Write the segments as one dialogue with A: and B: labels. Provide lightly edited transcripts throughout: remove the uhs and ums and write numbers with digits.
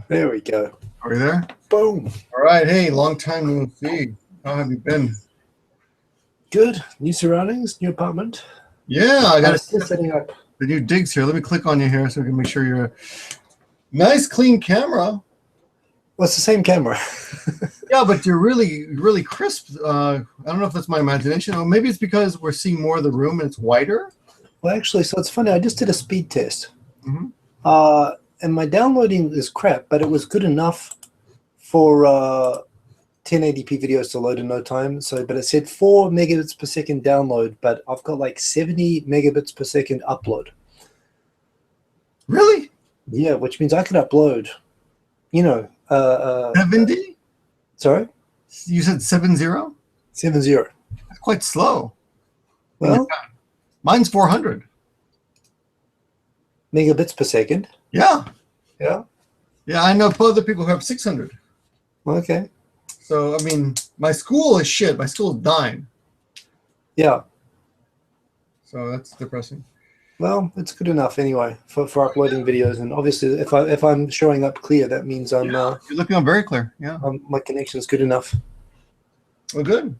A: There we go.
B: Are we there?
A: Boom.
B: All right. Hey, long time no see. How have you been?
A: Good. New surroundings, new apartment.
B: Yeah, I got
A: still setting up
B: the new digs here. Let me click on you here so we can make sure you're a nice, clean camera.
A: Well, it's the same camera.
B: Yeah, but you're really crisp. I don't know if that's my imagination, or maybe it's because we're seeing more of the room and it's wider.
A: Well, actually, so it's funny. I just did a speed test.
B: Mm-hmm.
A: And my downloading is crap, but it was good enough for 1080p videos to load in no time. So, but it said 4 megabits per second download, but I've got like 70 megabits per second upload.
B: Really?
A: Yeah, which means I could upload,
B: 70?
A: Sorry?
B: You said 70?
A: 70.
B: That's quite slow.
A: Well,
B: mine's 400
A: megabits per second.
B: Yeah.
A: Yeah.
B: Yeah, I know other people who have 600.
A: Okay.
B: So, I mean, my school is shit. My school is dying.
A: Yeah.
B: So that's depressing.
A: Well, it's good enough anyway for uploading videos, and obviously, if I'm showing up clear, that means I'm.
B: You're looking up very clear. Yeah.
A: My connection's good enough.
B: Well, good.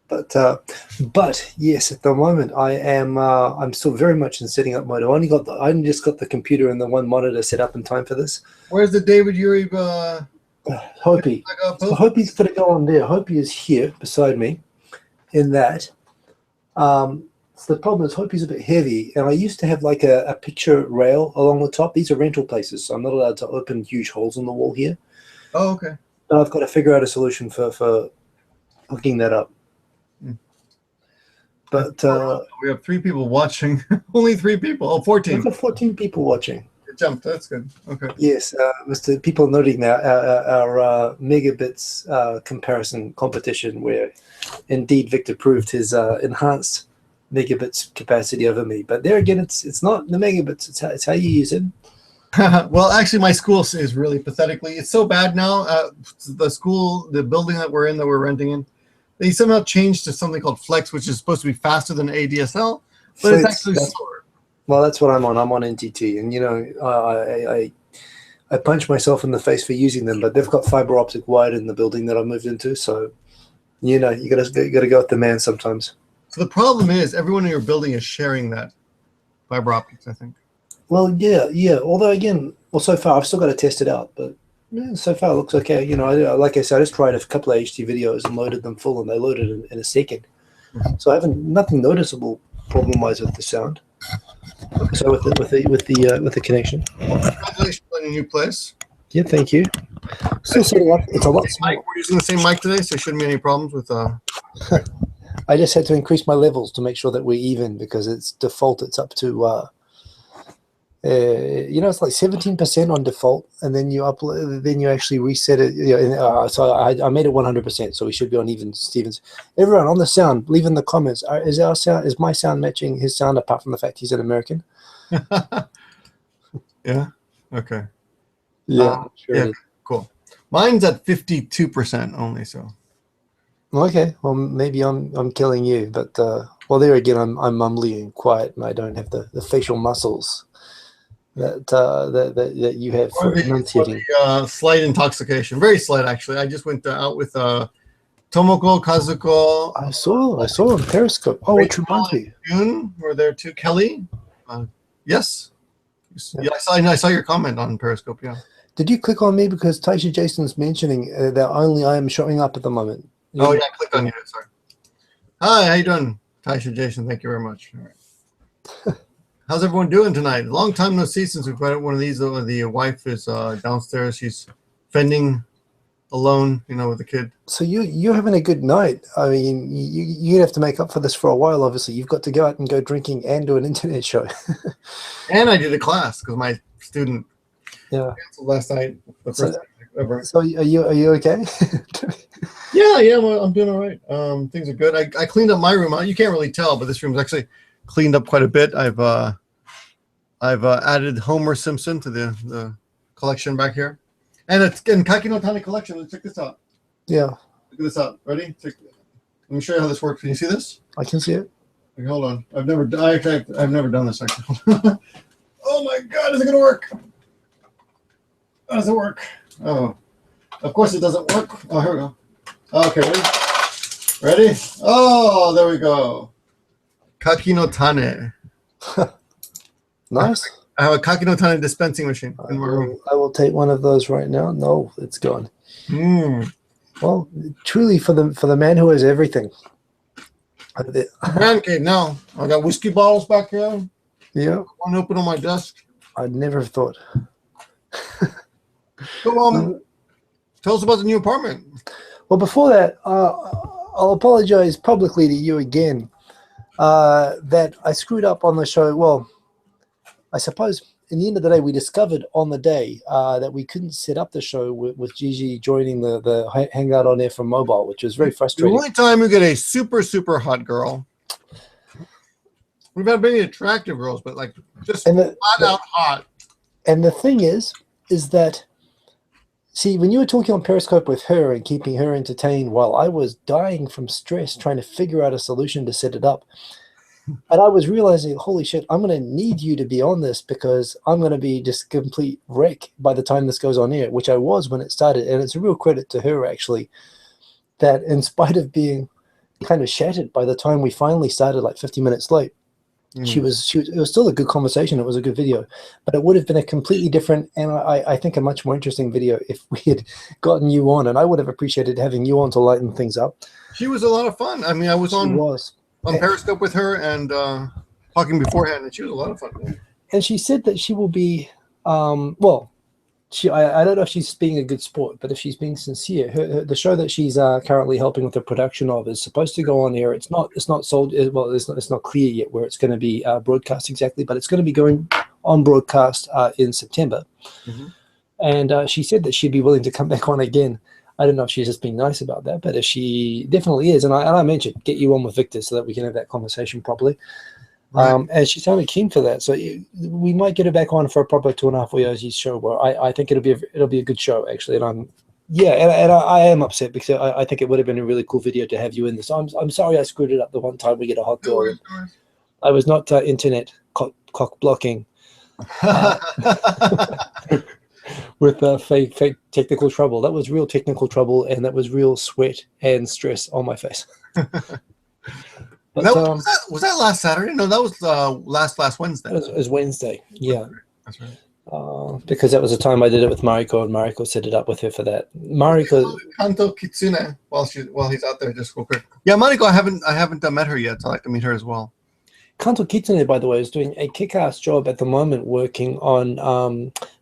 A: But yes, at the moment I am. I'm still very much in setting up mode. I only just got the computer and the one monitor set up in time for this.
B: Where's the David Uri?
A: Hopi. So Hopi's got to go on there. Hopi is here beside me. In that. So the problem is Hopi's a bit heavy, and I used to have like a picture rail along the top. These are rental places, so I'm not allowed to open huge holes in the wall here.
B: Oh, okay.
A: And I've got to figure out a solution for hooking that up. But
B: we have 3 people watching. Only 3 people. Oh, 14.
A: We've got 14 people watching.
B: It jumped. That's good. Okay.
A: Yes, Mr. People noting now our megabits comparison competition, where indeed Victor proved his enhanced megabits capacity over me. But there again, it's not the megabits. It's how you use it.
B: Well, actually, my school is really pathetically. It's so bad now. The building that we're renting in, they somehow changed to something called Flex, which is supposed to be faster than ADSL, but it's actually slower.
A: Well, that's what I'm on. I'm on NTT, and I punch myself in the face for using them, but they've got fiber optic wired in the building that I moved into, so you gotta go with the man sometimes.
B: So the problem is everyone in your building is sharing that fiber optics, I think.
A: Well, yeah. Although again, so far I've still got to test it out, but so far it looks okay. Like I said, I just tried a couple of HD videos and loaded them full, and they loaded in a second. So I haven't nothing noticeable problem-wise with the sound. So with the connection.
B: Well, congratulations on your new place.
A: Yeah, thank you. Still setting up. It's a lot smaller.
B: We're using the same mic today, so there shouldn't be any problems with.
A: I just had to increase my levels to make sure that we're even, because it's default. It's up to it's like 17% on default, and then you upload, then you actually reset it. So I made it 100%, so we should be on even Stevens. Everyone on the sound, leave in the comments. Is my sound matching his sound, apart from the fact he's an American?
B: Yeah. Okay.
A: Yeah. Sure.
B: Yeah. Cool. Mine's at 52% only. So.
A: Okay. Well, maybe I'm killing you, but well, there again, I'm mumbly and quiet, and I don't have the facial muscles that you have for enunciating.
B: Slight intoxication, very slight actually. I just went out with Tomoko, Kazuko.
A: I saw on Periscope. Oh, which reminds me.
B: June were there too. Kelly, yes. Yeah, I saw your comment on Periscope. Yeah.
A: Did you click on me because Taisha Jason's mentioning that only I am showing up at the moment?
B: Oh yeah, I clicked on you. Sorry. Hi, how you doing, Taisha Jason? Thank you very much. All right. How's everyone doing tonight? Long time no see since we've got one of these. The wife is downstairs. She's fending alone, with the kid. So
A: you're having a good night. I mean, you'd have to make up for this for a while. Obviously, you've got to go out and go drinking and do an internet show.
B: And I did a class because my student
A: canceled
B: last night.
A: So are you okay?
B: Yeah, I'm doing all right. Things are good. I cleaned up my room. You can't really tell, but this room's actually cleaned up quite a bit. I've added Homer Simpson to the collection back here, and it's in Kaki no Tani collection. Let's check this out.
A: Yeah.
B: Look at this out. Ready? Let me show you how this works. Can you see this?
A: I can see it.
B: Okay, hold on. I've never done this actually. Oh my God! Is it gonna work? How does it work? Oh, of course it doesn't work. Oh, here we go. Okay, ready? Oh, there we go. Kaki no Tane.
A: Nice.
B: I have a Kaki no Tane dispensing machine in my room.
A: I will take one of those right now. No, it's gone. Well, truly for the man who has everything.
B: Man cave now. I got whiskey bottles back here.
A: Yeah.
B: One open on my desk.
A: I'd never have thought.
B: So, tell us about the new apartment.
A: Well, before that, I'll apologize publicly to you again that I screwed up on the show. Well, I suppose in the end of the day, we discovered on the day that we couldn't set up the show with Gigi joining the Hangout on air from mobile, which was very frustrating.
B: The only time we get a super, super hot girl. We've had many attractive girls, but like just flat out hot.
A: And the thing is that, see, when you were talking on Periscope with her and keeping her entertained while I was dying from stress trying to figure out a solution to set it up, and I was realizing, holy shit, I'm going to need you to be on this because I'm going to be just complete wreck by the time this goes on air, which I was when it started. And it's a real credit to her, actually, that in spite of being kind of shattered by the time we finally started, like 50 minutes late, it was still a good conversation. It was a good video, but it would have been a completely different and I think a much more interesting video if we had gotten you on, and I would have appreciated having you on to lighten things up.
B: She was a lot of fun. I mean, I was on Periscope with her and talking beforehand, and she was a lot of fun.
A: And she said that she will be, well, I don't know if she's being a good sport, but if she's being sincere, the show that she's currently helping with the production of is supposed to go on air. It's not sold. Well, it's not clear yet where it's going to be broadcast exactly, but it's going to be going on broadcast in September. And she said that she'd be willing to come back on again. I don't know if she's just being nice about that, but if she definitely is, and I mentioned get you on with Victor so that we can have that conversation properly. Right. And she's only keen for that, so we might get her back on for a proper 2.5 Oyajis show. Where I think it'll be a good show actually, and I am upset because I think it would have been a really cool video to have you in this. I'm sorry I screwed it up the one time we get a hot girl. I was not internet cock blocking with fake technical trouble. That was real technical trouble, and that was real sweat and stress on my face. But,
B: was that last Saturday? No, that was last Wednesday.
A: It was Wednesday. Yeah,
B: that's right.
A: Because that was the time I did it with Mariko, and Mariko set it up with her for that. Mariko
B: Kanto Kitsune while he's out there, just real quick. Yeah, Mariko, I haven't met her yet. So I'd like to meet her as well.
A: Kanto Kitsune, by the way, is doing a kick-ass job at the moment working on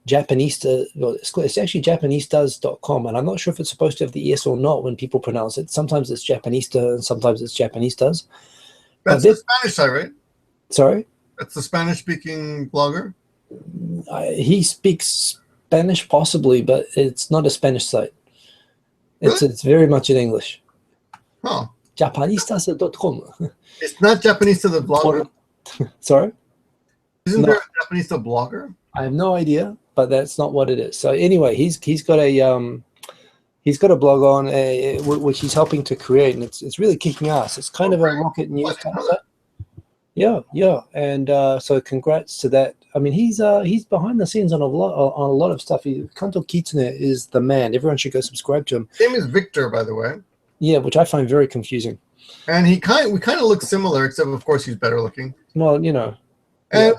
A: Japanista. Well, it's actually Japanistas.com, and I'm not sure if it's supposed to have the S or not when people pronounce it. Sometimes it's Japanista, and sometimes it's Japanistas.
B: That's the Spanish side, right?
A: Sorry?
B: That's the Spanish-speaking blogger?
A: He speaks Spanish, possibly, but it's not a Spanish site. Really? It's very much in English.
B: Oh.
A: Japanistas.com.
B: It's not Japanista the blogger?
A: Sorry?
B: Isn't there a Japanista blogger?
A: I have no idea, but that's not what it is. So anyway, he's got a blog on which he's helping to create, and it's really kicking ass. It's kind of a rocket news kind of site. Yeah, and so congrats to that. I mean, he's behind the scenes on a lot of stuff. Kanto Kitsune is the man. Everyone should go subscribe to him.
B: His name is Victor, by the way.
A: Yeah, which I find very confusing.
B: And we kind of look similar, except of course he's better looking.
A: Well, you know.
B: And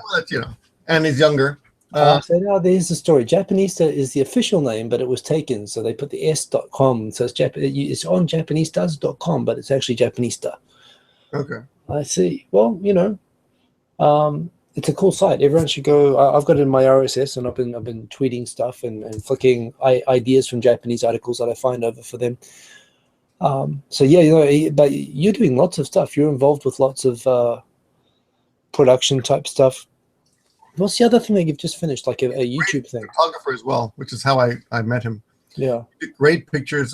B: and he's younger.
A: So now there's the story. Japanista is the official name, but it was taken, so they put the s.com. So it's on Japanistas.com, but it's actually Japanista.
B: Okay.
A: I see. Well, it's a cool site. Everyone should go. I've got it in my RSS, and I've been tweeting stuff and flicking ideas from Japanese articles that I find over for them. So yeah, but you're doing lots of stuff. You're involved with lots of production type stuff. What's the other thing that you've just finished, like a YouTube thing?
B: Photographer as well, which is how I met him.
A: Yeah.
B: Great pictures.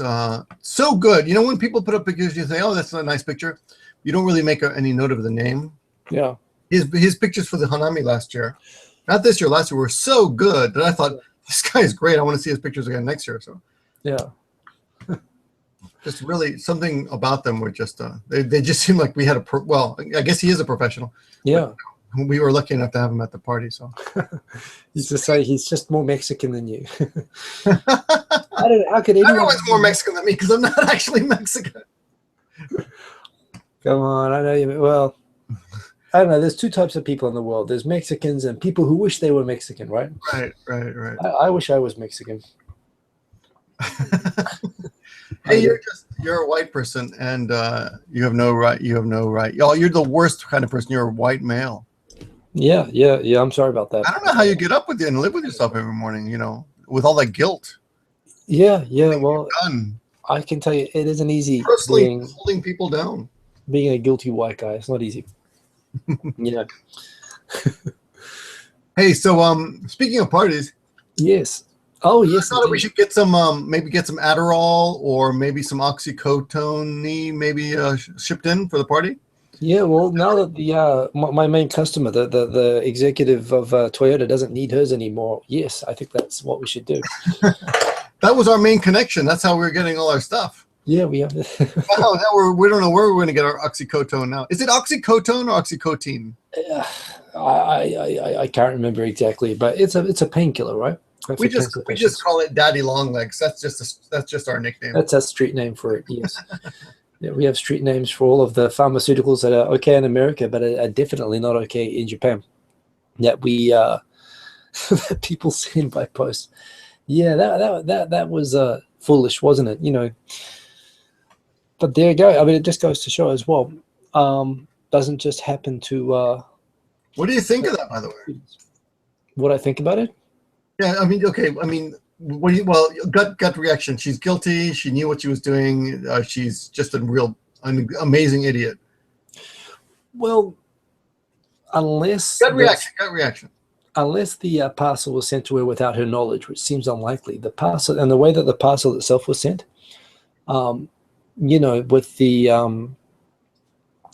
B: So good. When people put up pictures, you say, oh, that's a nice picture. You don't really make any note of the name.
A: Yeah.
B: His pictures for the Hanami last year, not this year, last year, were so good that I thought, this guy is great. I want to see his pictures again next year. So
A: yeah.
B: Just really something about them were just, they just seem like we had well, I guess he is a professional.
A: Yeah.
B: we were lucky enough to have him at the party. So
A: He's just say he's just more Mexican than you. I don't know. How could anyone?
B: Everyone's more Mexican than me because I'm not actually Mexican.
A: Come on, I know you. Well, I don't know. There's two types of people in the world. There's Mexicans and people who wish they were Mexican, right?
B: Right.
A: I wish I was Mexican.
B: Hey, you're a white person, and you have no right. You have no right. Oh, you're the worst kind of person. You're a white male.
A: Yeah. I'm sorry about that.
B: I don't know how you get up with it and live with yourself every morning. You know, with all that guilt.
A: Yeah. Well,
B: Done.
A: I can tell you, it isn't easy
B: Personally, holding people down.
A: being a guilty white guy. It's not easy.
B: Hey, so speaking of parties.
A: Yes. Oh, yes.
B: I thought we should get some, maybe get some Adderall or maybe some oxycodone, maybe shipped in for the party.
A: Yeah, well, now that the my main customer, the executive of Toyota, doesn't need hers anymore, yes, I think that's what we should do.
B: That was our main connection. That's how we're getting all our stuff.
A: Yeah, we have.
B: Wow, now we don't know where we're going to get our oxycodone now. Is it oxycodone or oxycodone?
A: I can't remember exactly, but it's a painkiller, right?
B: We just call it Daddy Longlegs. That's just our nickname.
A: That's a street name for it. Yes. Yeah, we have street names for all of the pharmaceuticals that are okay in America, but are definitely not okay in Japan. That we that people send by post. Yeah, that was foolish, wasn't it? You know. But there you go. I mean, it just goes to show as well. Doesn't just happen to.
B: What do you think of that, by the way?
A: What I think about it?
B: Yeah, I mean, okay. I mean, well, gut reaction. She's guilty. She knew what she was doing. She's just an amazing idiot.
A: Well, unless
B: gut reaction.
A: Unless the parcel was sent to her without her knowledge, which seems unlikely. The parcel and the way that the parcel itself was sent, you know, with the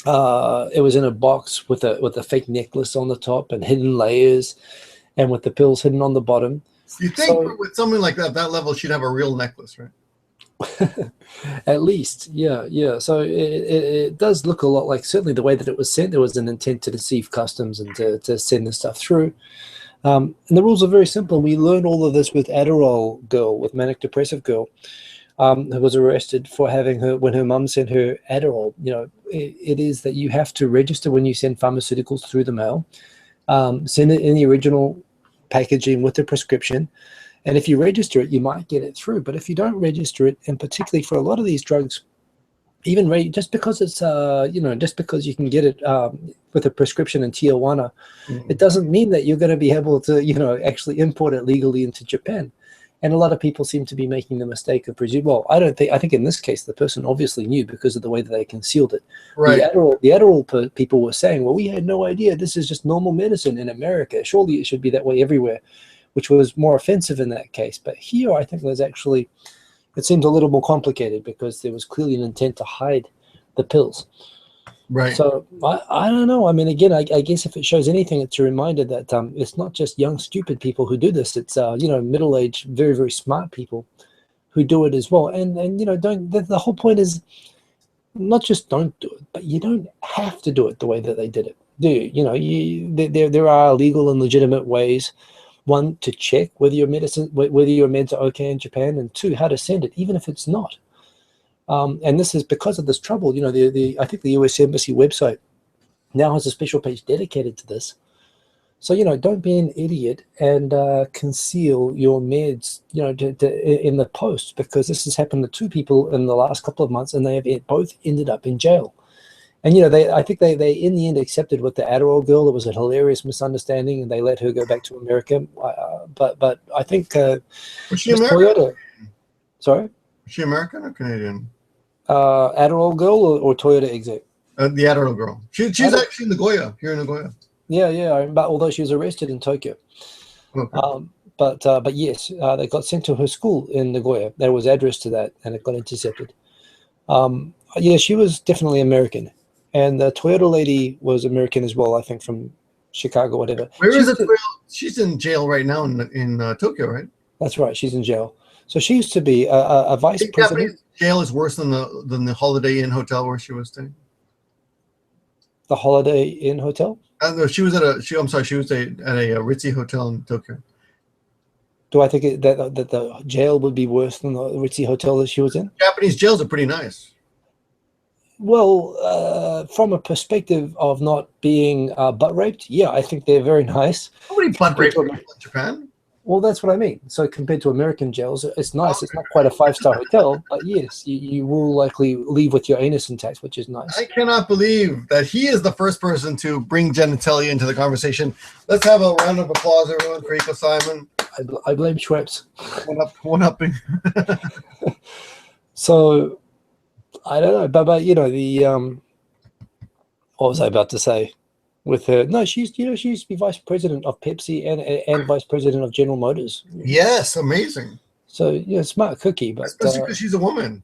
A: it was in a box with a fake necklace on the top and hidden layers, and with the pills hidden on the bottom.
B: You think with something like that level, she'd have a real necklace, right?
A: At least, yeah. So it does look a lot like, certainly the way that it was sent, there was an intent to deceive customs and to send this stuff through. And the rules are very simple. We learned all of this with Adderall girl, with manic depressive girl, who was arrested for having when her mum sent her Adderall. You know, it is that you have to register when you send pharmaceuticals through the mail. Send it in the original packaging with the prescription, and if you register it, you might get it through. But if you don't register it, and particularly for a lot of these drugs, even just because it's just because you can get it with a prescription in Tijuana, it doesn't mean that you're going to be able to actually import it legally into Japan. And a lot of people seem to be making the mistake of presuming. Well, I think in this case the person obviously knew because of the way that they concealed it.
B: Right.
A: The Adderall people were saying, well, we had no idea. This is just normal medicine in America. Surely it should be that way everywhere, which was more offensive in that case. But here I think there's actually, it seems a little more complicated because there was clearly an intent to hide the pills.
B: Right.
A: So I don't know. I mean, again, I guess if it shows anything, it's a reminder that it's not just young, stupid people who do this. It's middle-aged, very, very smart people who do it as well. And don't. The whole point is not just don't do it, but you don't have to do it the way that they did it. Do you? There are legal and legitimate ways. One, to check whether your meds are okay in Japan, and two, how to send it, even if it's not. And this is because of this trouble. I think the U.S. Embassy website now has a special page dedicated to this. So, don't be an idiot and conceal your meds, in the post, because this has happened to two people in the last couple of months, and they have both ended up in jail. And, I think they in the end accepted with the Adderall girl. It was a hilarious misunderstanding, and they let her go back to America. But I think
B: was she American?
A: Toyota. Sorry?
B: Was she American or Canadian?
A: Adderall girl or Toyota exec?
B: The Adderall girl. She's actually in Nagoya, here in Nagoya.
A: Yeah. But although she was arrested in Tokyo.
B: Okay.
A: But yes, they got sent to her school in Nagoya. There was address to that, and it got intercepted. Yeah, she was definitely American, and the Toyota lady was American as well. I think from Chicago, whatever.
B: Where is it? She's in jail right now in Tokyo, right?
A: That's right. She's in jail. So she used to be a vice president.
B: Japanese jail is worse than the Holiday Inn hotel where she was staying.
A: The Holiday Inn Hotel?
B: No, she was at a. I'm sorry. She was at a ritzy hotel in Tokyo.
A: Do I think that the jail would be worse than the ritzy hotel that she was in?
B: Japanese jails are pretty nice.
A: Well, from a perspective of not being butt raped, yeah, I think they're very nice.
B: Nobody butt raped people in Japan.
A: Well, that's what I mean. So compared to American jails, it's nice. It's not quite a 5-star hotel, but yes, you will likely leave with your anus intact, which is nice.
B: I cannot believe that he is the first person to bring genitalia into the conversation. Let's have a round of applause, everyone, for Hikosaemon.
A: I blame Schweppes.
B: One upping.
A: So I don't know, but you know the what was I about to say? With her, no, she used to be vice president of Pepsi and vice president of General Motors.
B: Yes, amazing.
A: So smart cookie, but
B: especially because she's a woman.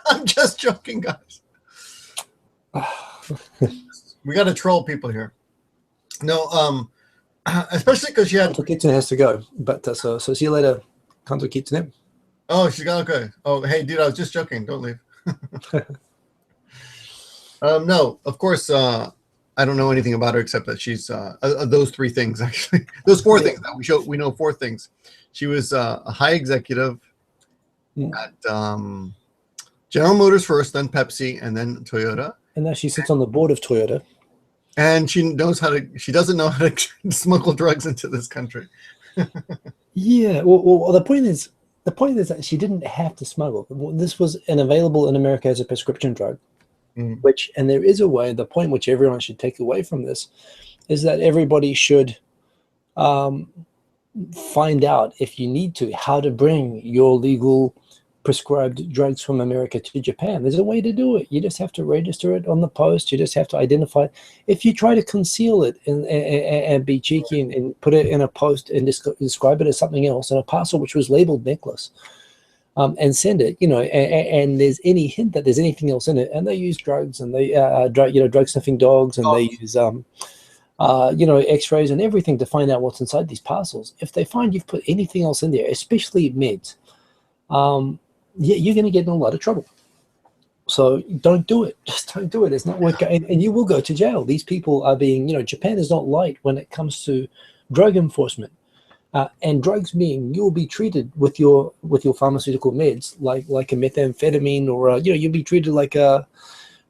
B: I'm just joking, guys. We got to troll people here. No, especially because she had.
A: Kanto Kitsune has to go, but so see you later, Kanto Kitsune.
B: Oh, she's got okay. Oh, hey, dude, I was just joking. Don't leave. No, of course, I don't know anything about her except that she's those 3 things, actually. Those 4 things that we know 4 things. She was a high executive at General Motors first, then Pepsi, and then Toyota.
A: And now she sits on the board of Toyota.
B: And she doesn't know how to smuggle drugs into this country.
A: Yeah, well, the point is that she didn't have to smuggle. This was available in America as a prescription drug. And there is a way, the point which everyone should take away from this is that everybody should find out, if you need to, how to bring your legal prescribed drugs from America to Japan. There's a way to do it. You just have to register it on the post. You just have to identify it. If you try to conceal it and be cheeky and put it in a post and describe it as something else in a parcel which was labeled necklace, and send it, and there's any hint that there's anything else in it, and they use drugs, and they drug sniffing dogs, and they use x-rays and everything to find out what's inside these parcels. If they find you've put anything else in there, especially meds, you're going to get in a lot of trouble. So don't do it. Just don't do it. It's not worth going, and you will go to jail. These people are being, Japan is not light when it comes to drug enforcement. And drugs being, you'll be treated with your pharmaceutical meds like a methamphetamine, or you'll be treated like a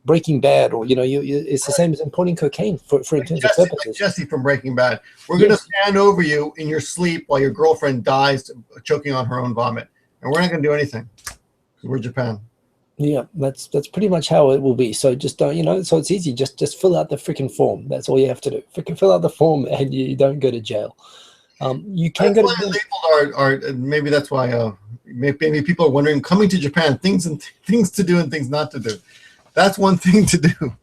A: Breaking Bad, or it's the same as importing cocaine for intensive purposes.
B: Like Jesse from Breaking Bad, we're going to stand over you in your sleep while your girlfriend dies choking on her own vomit, and we're not going to do anything. We're Japan.
A: Yeah, that's pretty much how it will be. So just don't, so it's easy. Just fill out the freaking form. That's all you have to do. Freaking fill out the form, and you don't go to jail. You can go to
B: labeled are maybe that's why maybe people are wondering, coming to Japan, things to do and things not to do. That's one thing to do.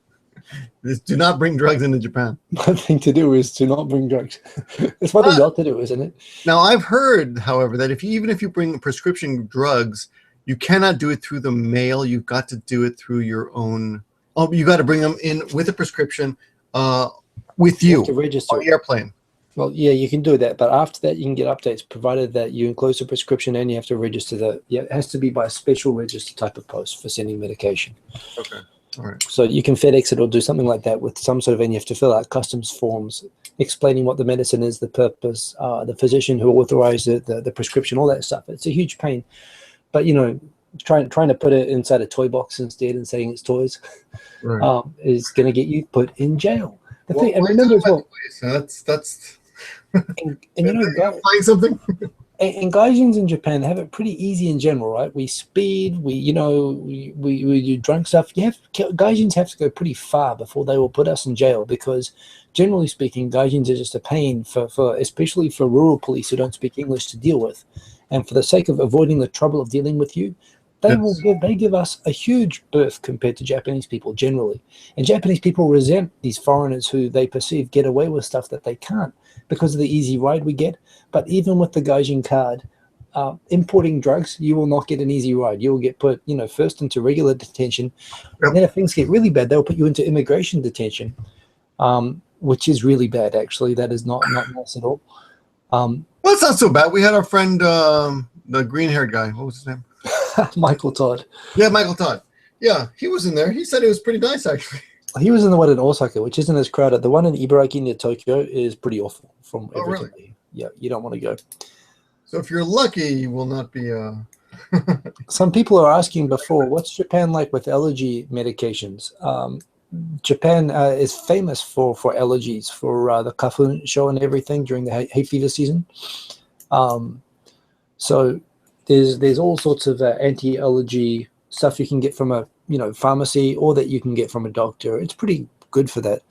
B: Is do not bring drugs into Japan.
A: One thing to do is to not bring drugs. It's one thing not to do, isn't it?
B: Now I've heard, however, that even if you bring prescription drugs, you cannot do it through the mail. You've got to do it through your own. Oh, you got to bring them in with a prescription with you
A: to register
B: on the airplane.
A: Well, yeah, you can do that, but after that, you can get updates, provided that you enclose a prescription and you have to register that. Yeah, it has to be by a special register type of post for sending medication.
B: Okay, all right.
A: So you can FedEx it or do something like that with some sort of, and you have to fill out customs forms explaining what the medicine is, the purpose, the physician who authorized it, the prescription, all that stuff. It's a huge pain, but trying to put it inside a toy box instead and saying it's toys, right, is going to get you put in jail. The thing, and remember as well,
B: that's.
A: And
B: find something.
A: And gaijins in Japan have it pretty easy in general, right? We speed, we do drunk stuff. Gaijins have to go pretty far before they will put us in jail, because generally speaking, gaijins are just a pain for especially for rural police who don't speak English to deal with, and for the sake of avoiding the trouble of dealing with you, they give us a huge berth compared to Japanese people generally. And Japanese people resent these foreigners who they perceive get away with stuff that they can't because of the easy ride we get. But even with the gaijin card, importing drugs, you will not get an easy ride. You will get put, first into regular detention. Yep. And then if things get really bad, they'll put you into immigration detention, which is really bad, actually. That is not nice at all.
B: Well, it's not so bad. We had our friend, the green-haired guy. What was his name?
A: Michael Todd.
B: Yeah, Michael Todd. Yeah, he was in there. He said it was pretty nice, actually.
A: He was in the one in Osaka, which isn't as crowded. The one in Ibaraki near Tokyo is pretty awful from everything.
B: Really?
A: Yeah, you don't want to go.
B: So if you're lucky, you will not be.
A: Some people are asking before, what's Japan like with allergy medications? Japan is famous for allergies, for the kafun show and everything during the hay fever season. So there's all sorts of anti-allergy stuff you can get from a pharmacy, or that you can get from a doctor. It's pretty good for that.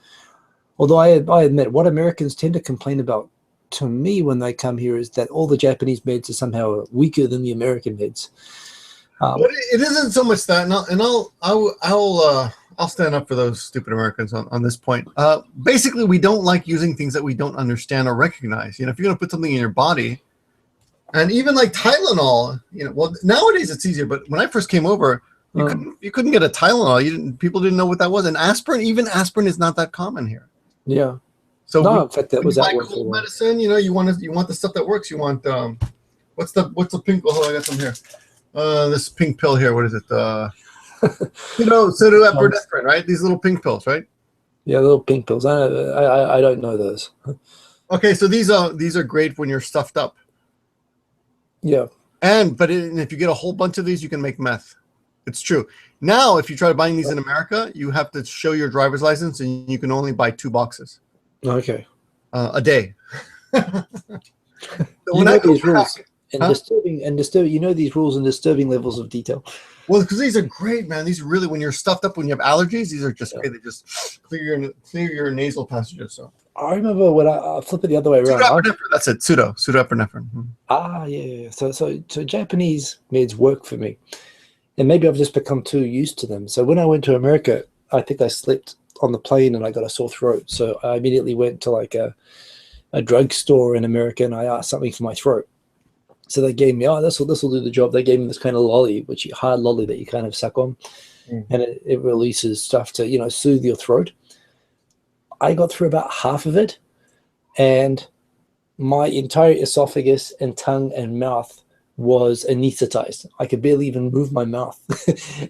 A: Although I admit, what Americans tend to complain about to me when they come here is that all the Japanese meds are somehow weaker than the American meds.
B: But it isn't so much that, and I'll stand up for those stupid Americans on this point. Basically, we don't like using things that we don't understand or recognize. If you're going to put something in your body, and even like Tylenol, well, nowadays it's easier. But when I first came over, you couldn't get a Tylenol. People didn't know what that was. And aspirin, even aspirin, is not that common here.
A: Yeah.
B: So
A: in fact, that was that
B: cold medicine. You want the stuff that works. You want what's the pink? Oh, I got some here. This pink pill here. What is it? Pseudoepinephrine, right? These little pink pills, right?
A: Yeah, little pink pills. I don't know those.
B: Okay, so these are great when you're stuffed up.
A: Yeah.
B: But if you get a whole bunch of these, you can make meth. It's true. Now, if you try buying these in America, you have to show your driver's license, and you can only buy 2 boxes.
A: Okay.
B: A day.
A: These rules and disturbing. You know these rules and disturbing levels of detail.
B: Well, because these are great, man. These really, when you're stuffed up, when you have allergies, these are just great. They just clear your nasal passages. So
A: I remember when I flip it the other way around.
B: That's it. Pseudoepinephrine.
A: Yeah. So Japanese meds work for me, and maybe I've just become too used to them. So when I went to America, I think I slept on the plane and I got a sore throat. So I immediately went to like a drugstore in America and I asked something for my throat. So they gave me, this will do the job. They gave me this kind of lolly, hard lolly that you kind of suck on, and it releases stuff to soothe your throat. I got through about half of it, and my entire esophagus and tongue and mouth was anesthetized. I could barely even move my mouth,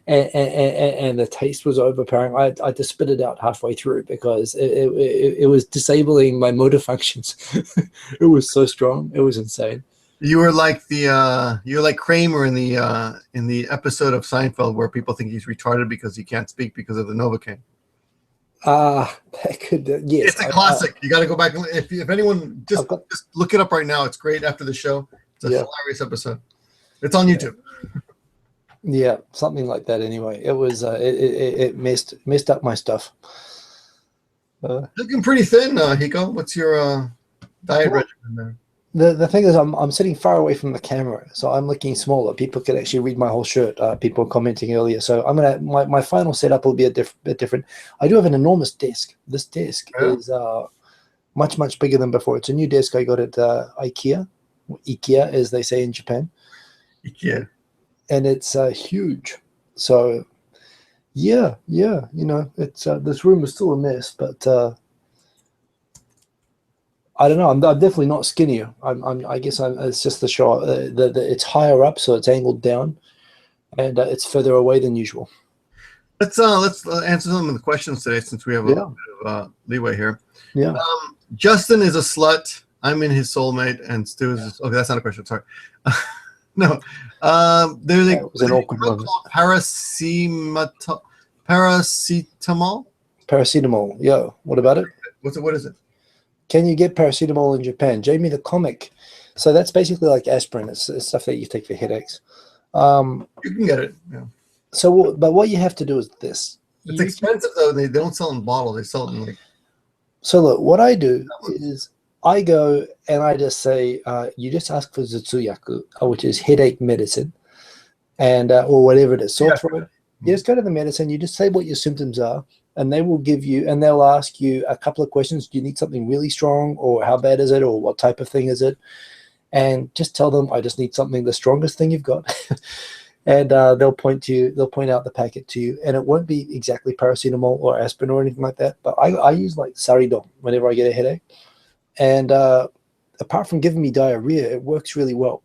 A: and the taste was overpowering. I just spit it out halfway through because it was disabling my motor functions. It was so strong. It was insane.
B: You were like Kramer in the episode of Seinfeld where people think he's retarded because he can't speak because of the Novocaine.
A: That could yes.
B: It's a classic. You got to go back. If anyone just look it up right now. It's great after the show. It's a hilarious episode. It's on YouTube.
A: Yeah, something like that. Anyway, it was it messed up my stuff.
B: Looking pretty thin, Hiko. What's your diet regimen there?
A: The thing is, I'm sitting far away from the camera, so I'm looking smaller. People can actually read my whole shirt. People commenting earlier, so I'm gonna my final setup will be a bit different. I do have an enormous desk. This desk is much bigger than before. It's a new desk I got at IKEA, as they say in Japan.
B: IKEA,
A: and it's huge. So yeah, it's this room is still a mess, but. I don't know. I'm definitely not skinnier. I guess it's just the shot. It's higher up, so it's angled down, and it's further away than usual.
B: Let's answer some of the questions today, since we have a little bit of leeway here.
A: Yeah.
B: Justin is a slut. I'm in his soulmate, and Stu is. Okay, that's not a question. Sorry. No. There's an awkward one called paracetamol.
A: Paracetamol. Yeah. What about it?
B: What is it?
A: Can you get paracetamol in Japan? Jamie the Comic. So that's basically like aspirin. It's stuff that you take for headaches.
B: You can get it. Yeah.
A: So, but what you have to do is this.
B: It's expensive though. They don't sell in bottles. They sell it in like.
A: So look, what I do is I go and I just say, you just ask for Zutsuyaku, which is headache medicine, and or whatever it is, sore throat. You just go to the medicine. You just say what your symptoms are. And they will give you, and they'll ask you a couple of questions. Do you need something really strong, or how bad is it, or what type of thing is it? And just tell them, I just need something, the strongest thing you've got. And they'll point out the packet to you, and it won't be exactly paracetamol or aspirin or anything like that. But I use like Saridon whenever I get a headache. And apart from giving me diarrhea, it works really well.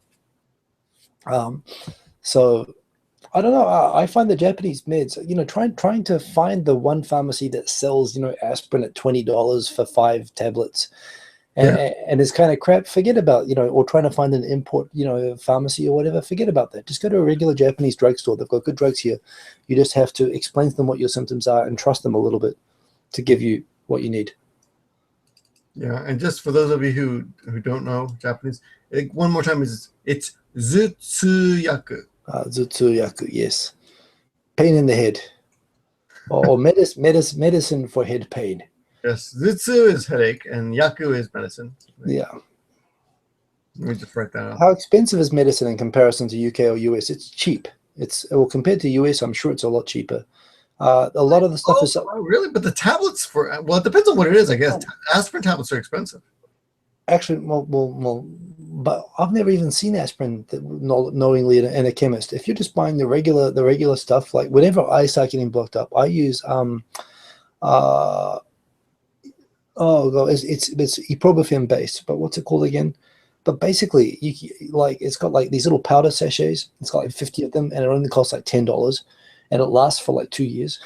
A: So I don't know. I find the Japanese meds, trying to find the one pharmacy that sells, aspirin at $20 for 5 tablets, and,
B: Yeah.
A: and it's kind of crap. Forget about, or trying to find an import, pharmacy or whatever. Forget about that. Just go to a regular Japanese drugstore. They've got good drugs here. You just have to explain to them what your symptoms are and trust them a little bit to give you what you need.
B: Yeah, and just for those of you who don't know Japanese, one more time, it's zutsuyaku.
A: Zutsuyaku, yes. Pain in the head. Or medicine for head pain.
B: Yes, zutsu is headache, and yaku is medicine.
A: Yeah.
B: Let me just write that out.
A: How expensive is medicine in comparison to UK or US? It's cheap. Compared to US, I'm sure it's a lot cheaper. A lot of the stuff is
B: really, but the tablets it depends on what it is, I guess. Aspirin tablets are expensive.
A: Actually, but I've never even seen aspirin knowingly in a chemist. If you're just buying the regular stuff, like whenever I start getting blocked up, I use it's ibuprofen based, but what's it called again? But basically, it's got like these little powder sachets. It's got like 50 of them, and it only costs like $10, and it lasts for like 2 years.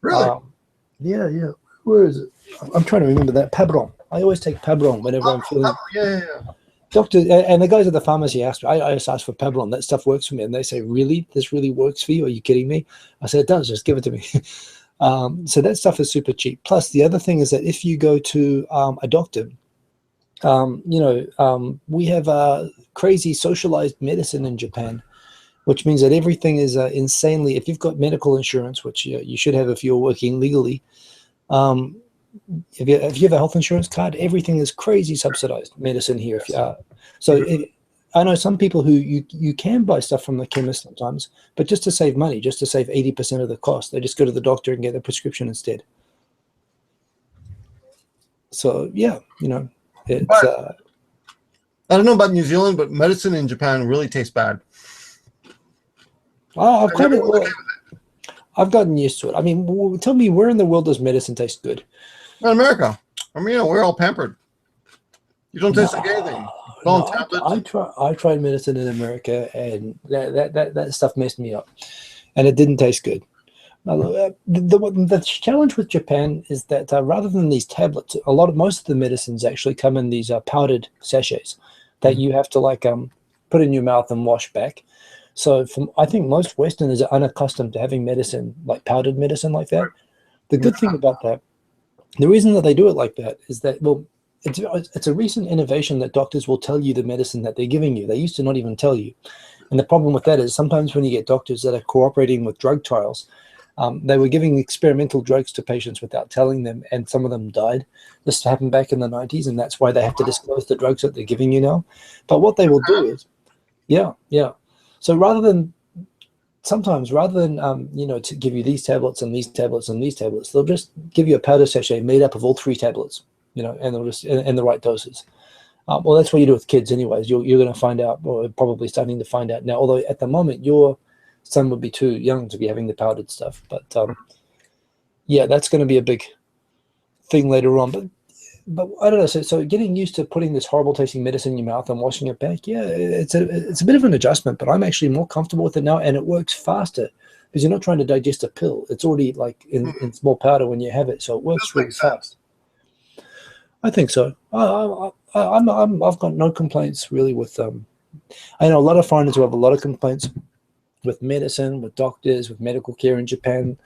B: Really?
A: Yeah. Where is it? I'm trying to remember that. Pabron. I always take Pabron whenever I'm feeling.
B: Yeah.
A: Doctor and the guys at the pharmacy asked me. I just asked for Pabron. That stuff works for me, and they say, "Really? This really works for you? Are you kidding me?" I said, "It does. Just give it to me." So that stuff is super cheap. Plus, the other thing is that if you go to a doctor, we have crazy socialized medicine in Japan, which means that everything is insanely. If you've got medical insurance, which you should have if you're working legally, if you have a health insurance card, everything is crazy subsidized medicine here. I know some people who you can buy stuff from the chemist sometimes, but just to save money, just to save 80% of the cost, they just go to the doctor and get the prescription instead. So yeah, it's.
B: I don't know about New Zealand, but medicine in Japan really tastes bad.
A: I've gotten used to it. I mean, tell me, where in the world does medicine taste good?
B: In America. I mean, we're all pampered. You don't taste like anything.
A: I tried medicine in America, and that stuff messed me up, and it didn't taste good. The challenge with Japan is that rather than these tablets, most of the medicines actually come in these powdered sachets that you have to put in your mouth and wash back. So I think most Westerners are unaccustomed to having medicine, like powdered medicine like that. The good thing about that, the reason that they do it like that is that, it's a recent innovation that doctors will tell you the medicine that they're giving you. They used to not even tell you. And the problem with that is sometimes when you get doctors that are cooperating with drug trials, they were giving experimental drugs to patients without telling them, and some of them died. This happened back in the 90s, and that's why they have to disclose the drugs that they're giving you now. But what they will do is, yeah. So rather than to give you these tablets and these tablets and these tablets, they'll just give you a powder sachet made up of all 3 tablets, and they'll just in the right doses. Well, that's what you do with kids, anyways. You're going to find out, or probably starting to find out now. Although at the moment your son would be too young to be having the powdered stuff, but yeah, that's going to be a big thing later on. But I don't know. So getting used to putting this horrible tasting medicine in your mouth and washing it back, yeah, it's a bit of an adjustment. But I'm actually more comfortable with it now, and it works faster because you're not trying to digest a pill. It's already like in small powder when you have it, so it works really fast. I think so. I've got no complaints really with I know a lot of foreigners who have a lot of complaints with medicine, with doctors, with medical care in Japan.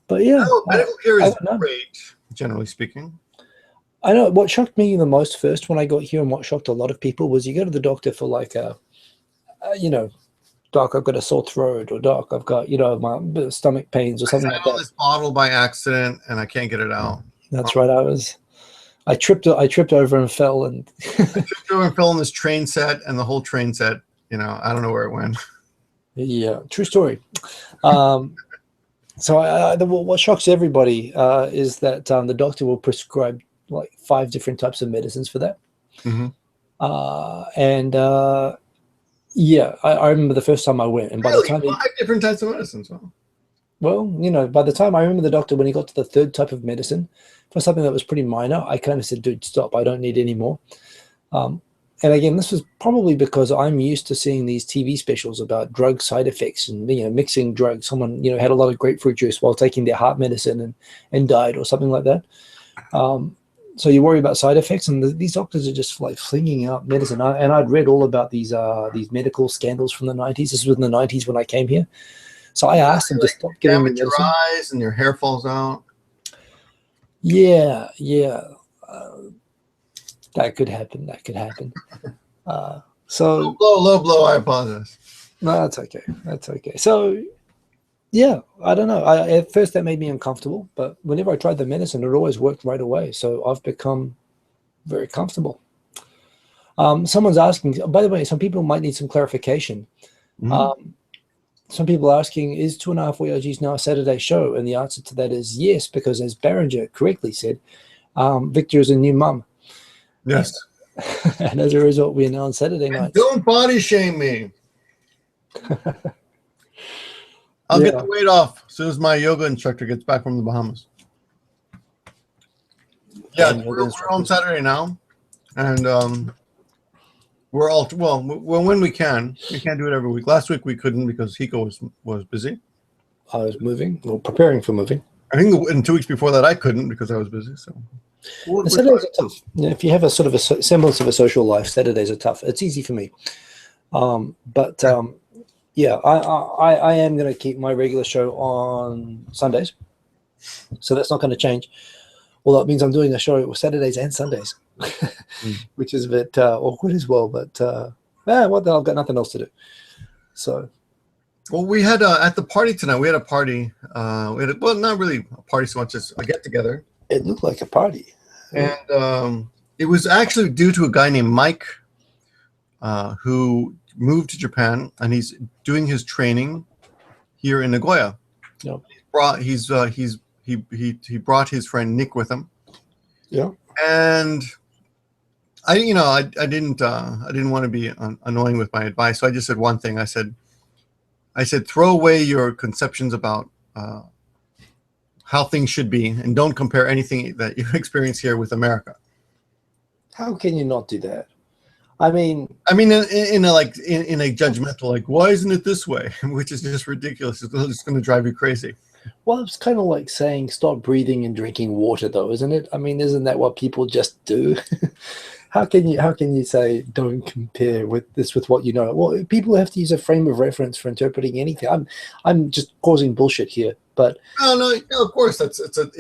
A: But yeah,
B: medical care is great, generally speaking.
A: I know what shocked me the most first when I got here, and what shocked a lot of people, was you go to the doctor for like doc, I've got a sore throat, or doc, I've got my stomach pains or something like that. I found
B: this bottle by accident and I can't get it out.
A: That's right. I tripped over and fell, and
B: I tripped over and fell on this train set, and the whole train set, I don't know where it went.
A: Yeah, true story. So what shocks everybody is that the doctor will prescribe like 5 different types of medicines for that.
B: Mm-hmm.
A: Yeah, I remember the first time I went, and by the time
B: 5 different types of medicines.
A: Well, by the time I remember the doctor, when he got to the 3rd type of medicine for something that was pretty minor, I kind of said, "Dude, stop! I don't need any more." and again, this was probably because I'm used to seeing these TV specials about drug side effects and mixing drugs. Someone had a lot of grapefruit juice while taking their heart medicine and died or something like that. So you worry about side effects, and these doctors are just like flinging out medicine. And I'd read all about these medical scandals from the 90s. This was in the 90s when I came here. So I asked them to stop giving me medicine.
B: Damage your eyes and your hair falls out.
A: Yeah. That could happen. So
B: low blow. I apologize.
A: No, that's okay. So yeah, I don't know. At first that made me uncomfortable, but whenever I tried the medicine, it always worked right away. So I've become very comfortable. Someone's asking, by the way, some people might need some clarification. Some people are asking, is 2.5 Oyajis now a Saturday show? And the answer to that is yes, because as Barringer correctly said, Victor is a new mum.
B: Yes.
A: And as a result, we are now on Saturday nights.
B: Don't body shame me. I'll get the weight off as soon as my yoga instructor gets back from the Bahamas. Yeah, we're on Saturday now, and we're all when we can. We can't do it every week. Last week we couldn't because Hiko was busy.
A: I was moving, or preparing for moving.
B: I think in 2 weeks before that I couldn't because I was busy. So
A: Saturdays are tough. If you have a sort of a semblance of a social life, Saturdays are tough. It's easy for me, yeah, I am going to keep my regular show on Sundays, so that's not going to change. Although it means I'm doing a show Saturdays and Sundays, which is a bit awkward as well. But what the hell, I've got nothing else to do. So,
B: well, we had at the party tonight. We had a party. Well, not really a party so much as a get together.
A: It looked like a party,
B: and it was actually due to a guy named Mike, who moved to Japan, and he's doing his training here in Nagoya.
A: Yep.
B: He brought his friend Nick with him.
A: Yeah.
B: And I didn't want to be annoying with my advice, so I just said one thing. I said throw away your conceptions about how things should be, and don't compare anything that you experience here with America.
A: How can you not do that? I mean,
B: in a judgmental, like, why isn't it this way? Which is just ridiculous. It's just going to drive you crazy.
A: Well, it's kind of like saying stop breathing and drinking water, though, isn't it? I mean, isn't that what people just do? How can you say don't compare with what you know? Well, people have to use a frame of reference for interpreting anything. I'm just causing bullshit here, but
B: no, of course it's a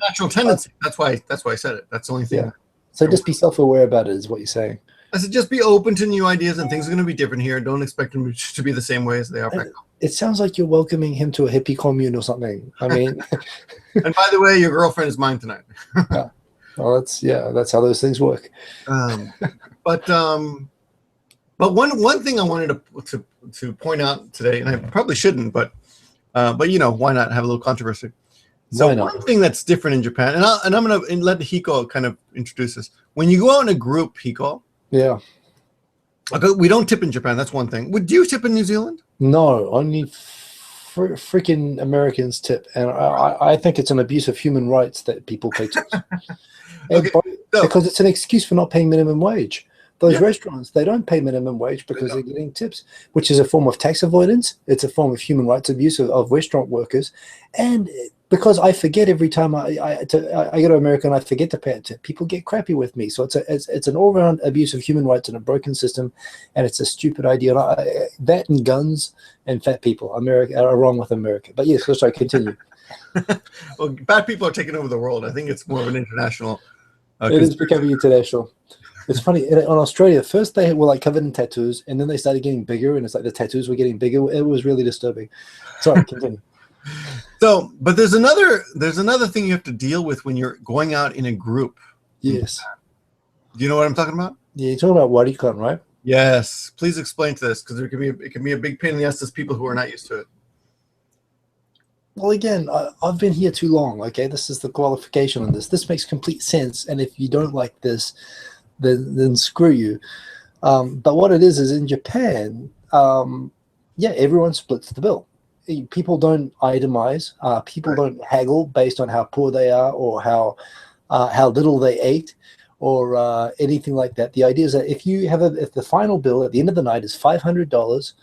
B: natural tendency. That's why I said it. That's the only thing.
A: Yeah. So just be self-aware about it, is what you're saying.
B: I said just be open to new ideas, and things are going to be different here. Don't expect them to be the same way as they are back home.
A: It sounds like you're welcoming him to a hippie commune or something. I mean,
B: and by the way, your girlfriend is mine tonight.
A: Yeah. Well, that's how those things work.
B: But one thing I wanted to point out today, and I probably shouldn't, but why not have a little controversy? So one thing that's different in Japan, and I'm going to let Hiko kind of introduce this. When you go out in a group, Hiko.
A: Yeah.
B: We don't tip in Japan. That's one thing. Would you tip in New Zealand?
A: No, only freaking Americans tip, and I think it's an abuse of human rights that people pay tips. Because it's an excuse for not paying minimum wage. Those restaurants, they don't pay minimum wage because they're getting tips, which is a form of tax avoidance. It's a form of human rights abuse of restaurant workers, and because I forget every time I go to America and I forget to pay a tip, people get crappy with me. So it's an all-round abuse of human rights in a broken system, and it's a stupid idea. That and guns and fat people, America are wrong with America. But yes, sorry, continue.
B: Well, bad people are taking over the world. I think it's more of an international.
A: It is becoming international. It's funny, on Australia, first they were like covered in tattoos, and then they started getting bigger, and it's like the tattoos were getting bigger. It was really disturbing. Sorry, continue.
B: So, but there's another thing you have to deal with when you're going out in a group.
A: Yes.
B: Do you know what I'm talking about?
A: Yeah, you're talking about Warikon, right?
B: Yes. Please explain to this, because it can be a big pain in the ass to people who are not used to it.
A: Well, again, I've been here too long. Okay, this is the qualification on this. This makes complete sense, and if you don't like this, then screw you. But what it is in Japan, everyone splits the bill. People don't itemize. People don't haggle based on how poor they are or how little they ate or anything like that. The idea is that if you have if the final bill at the end of the night is $500,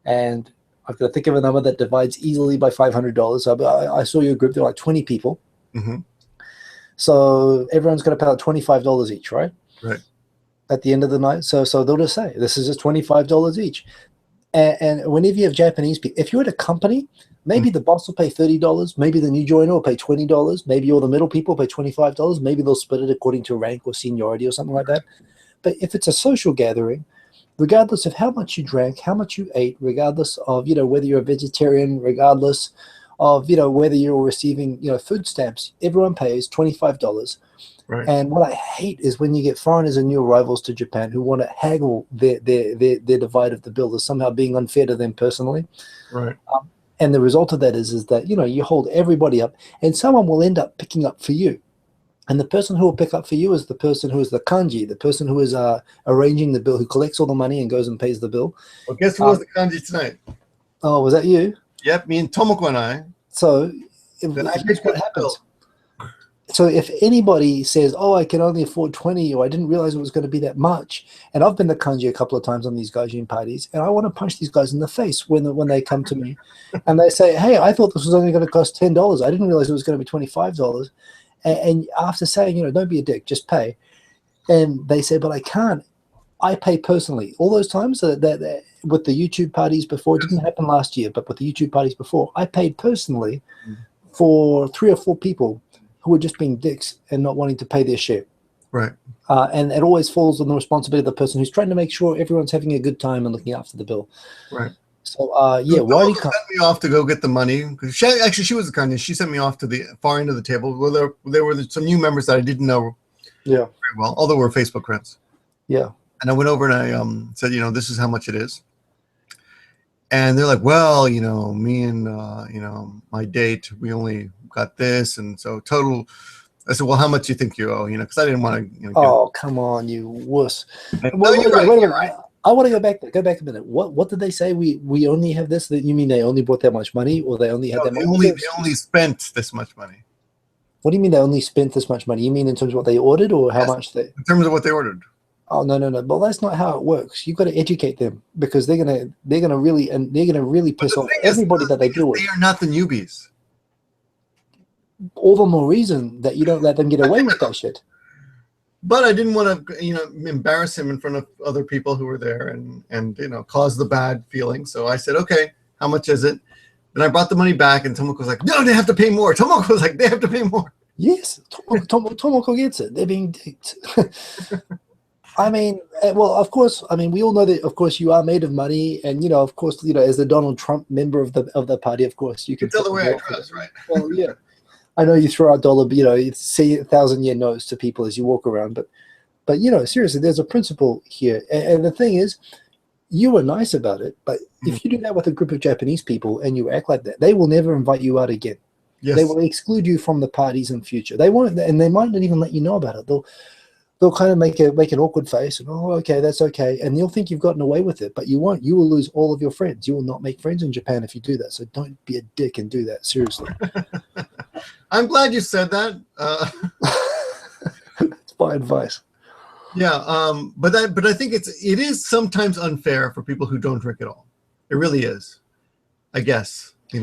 A: and I've got to think of a number that divides easily by $500. I saw your group, there were like 20 people.
B: Mm-hmm.
A: So everyone's going to pay like $25 each, right?
B: Right.
A: At the end of the night. So they'll just say, this is just $25 each. And whenever you have Japanese people, if you're at a company, maybe the boss will pay $30, maybe the new joiner will pay $20, maybe all the middle people pay $25, maybe they'll split it according to rank or seniority or something like that. But if it's a social gathering, regardless of how much you drank, how much you ate, regardless of, whether you're a vegetarian, regardless of, whether you're receiving, food stamps, everyone pays $25.
B: Right.
A: And what I hate is when you get foreigners and new arrivals to Japan who want to haggle their divide of the bill as somehow being unfair to them personally.
B: Right.
A: And the result of that is that, you hold everybody up and someone will end up picking up for you. And the person who will pick up for you is the person who is the kanji, the person who is arranging the bill, who collects all the money and goes and pays the bill.
B: Well, guess who was the kanji tonight?
A: Oh, was that you?
B: Yep, me and Tomoko and I.
A: So here's what happens. So if anybody says, oh, I can only afford 20, or I didn't realize it was going to be that much, and I've been to kanji a couple of times on these gaijin parties, and I want to punch these guys in the face when they come to me, and they say, hey, I thought this was only going to cost $10. I didn't realize it was going to be $25. And after saying, don't be a dick, just pay. And they say, but I can't. I pay personally. All those times that with the YouTube parties before, it didn't happen last year, but with the YouTube parties before, I paid personally for 3 or 4 people who were just being dicks and not wanting to pay their share.
B: Right.
A: And it always falls on the responsibility of the person who's trying to make sure everyone's having a good time and looking after the bill.
B: Right.
A: So, yeah, why do you
B: sent me off to go get the money? She was the kanji. She sent me off to the far end of the table. Well, there were some new members that I didn't know very well, although we're Facebook friends.
A: Yeah.
B: And I went over and I said, this is how much it is. And they're like, well, me and, my date, we only got this. And so total, I said, well, how much do you think you owe? Because I didn't want to.
A: Oh, come on, you wuss.
B: Wait a minute.
A: I want to go back. Go back a minute. What did they say? We only have this. That you mean they only brought that much money, or they only had that much?
B: They only spent this much money.
A: What do you mean they only spent this much money? You mean in terms of what they ordered, or how much they?
B: In terms of what they ordered.
A: Oh no. Well, that's not how it works. You've got to educate them because they're gonna really piss off everybody that they deal with.
B: They are not the newbies.
A: All the more reason that you don't let them get away with that shit.
B: But I didn't want to, embarrass him in front of other people who were there and cause the bad feeling. So I said, okay, how much is it? Then I brought the money back, and Tomoko was like, no, they have to pay more. Tomoko was like, they have to pay more.
A: Yes, Tomoko gets it. They're being dicked. I mean, well, of course. I mean, we all know that. Of course, you are made of money, and of course, as the Donald Trump member of the party, of course, you can
B: tell the way I dress, right?
A: Well, yeah. I know you throw out dollar, you say 1,000-year notes to people as you walk around, but seriously, there's a principle here, and the thing is, you were nice about it, but if you do that with a group of Japanese people and you act like that, they will never invite you out again. Yes. They will exclude you from the parties in future. They won't, and they might not even let you know about it. They'll kind of make an awkward face and, oh, okay, that's okay, and you'll think you've gotten away with it, but you won't. You will lose all of your friends. You will not make friends in Japan if you do that. So don't be a dick and do that. Seriously.
B: I'm glad you said that.
A: It's my advice.
B: Yeah, but I think it is sometimes unfair for people who don't drink at all. It really is, I guess. But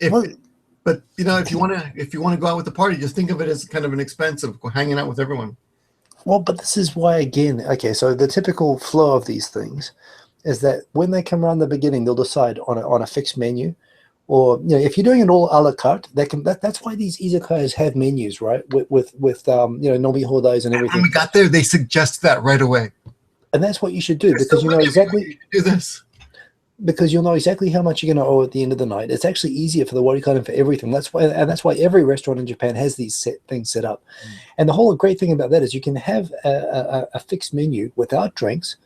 B: if you want to go out with the party, just think of it as kind of an expense of hanging out with everyone. Well,
A: but this is why, again, okay, so the typical flow of these things is that when they come around the beginning, they'll decide on a fixed menu. Or if you're doing it all a la carte, that's why these izakayas have menus, right? With nomi hodais and everything.
B: When we got there, they suggest that right away.
A: And that's what you should do because you know exactly.
B: Do this.
A: Because you'll know exactly how much you're going to owe at the end of the night. It's actually easier for the warikari and for everything. That's why every restaurant in Japan has these things set up. And the whole great thing about that is you can have a fixed menu without drinks,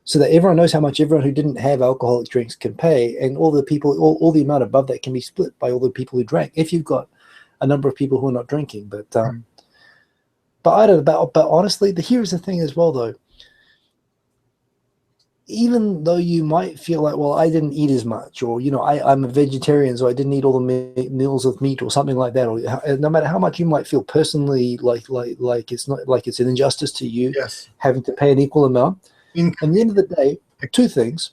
A: so that everyone knows how much everyone who didn't have alcoholic drinks can pay, and all the people, all the amount above that can be split by all the people who drank. If you've got a number of people who are not drinking, but I don't know. But honestly, here's the thing as well, though. even though you might feel like, well, I didn't eat as much, or I'm a vegetarian, so I didn't eat all the meals of meat, or something like that, or no matter how much you might feel personally like it's not like it's an injustice to you
B: Yes.
A: having to pay an equal amount. At the end of the day, two things.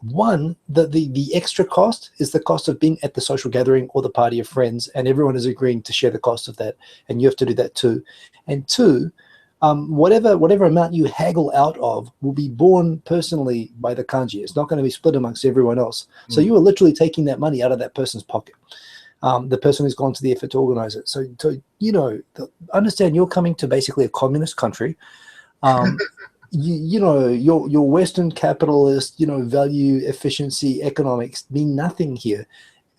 A: One, the extra cost is the cost of being at the social gathering or the party of friends, and everyone is agreeing to share the cost of that, and you have to do that too. And two, whatever amount you haggle out of will be borne personally by the kanji. It's not going to be split amongst everyone else. So you are literally taking that money out of that person's pocket. The person who's gone to the effort to organize it. So understand you're coming to basically a communist country. Your Western capitalist, value, efficiency, economics mean nothing here.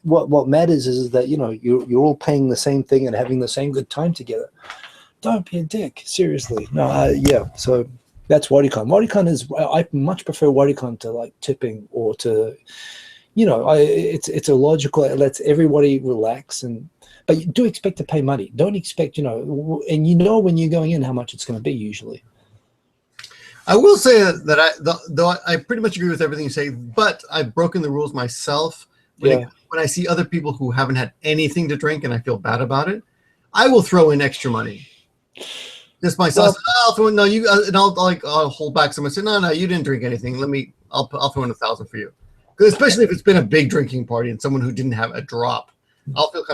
A: What matters is that, you're all paying the same thing and having the same good time together. Don't be a dick. Seriously. No, yeah. So that's Waricon. Waricon is, I much prefer Waricon to like tipping or to, it's a logical, it lets everybody relax, but you do expect to pay money. Don't expect, and when you're going in how much it's going to be usually.
B: I will say that though I pretty much agree with everything you say, but I've broken the rules myself. When I see other people who haven't had anything to drink and I feel bad about it, I will throw in extra money. Just myself. I'll throw in, no, you, and I'll hold back some and say, no, you didn't drink anything. I'll throw in 1,000 for you. Because especially if it's been a big drinking party and someone who didn't have a drop, I'll feel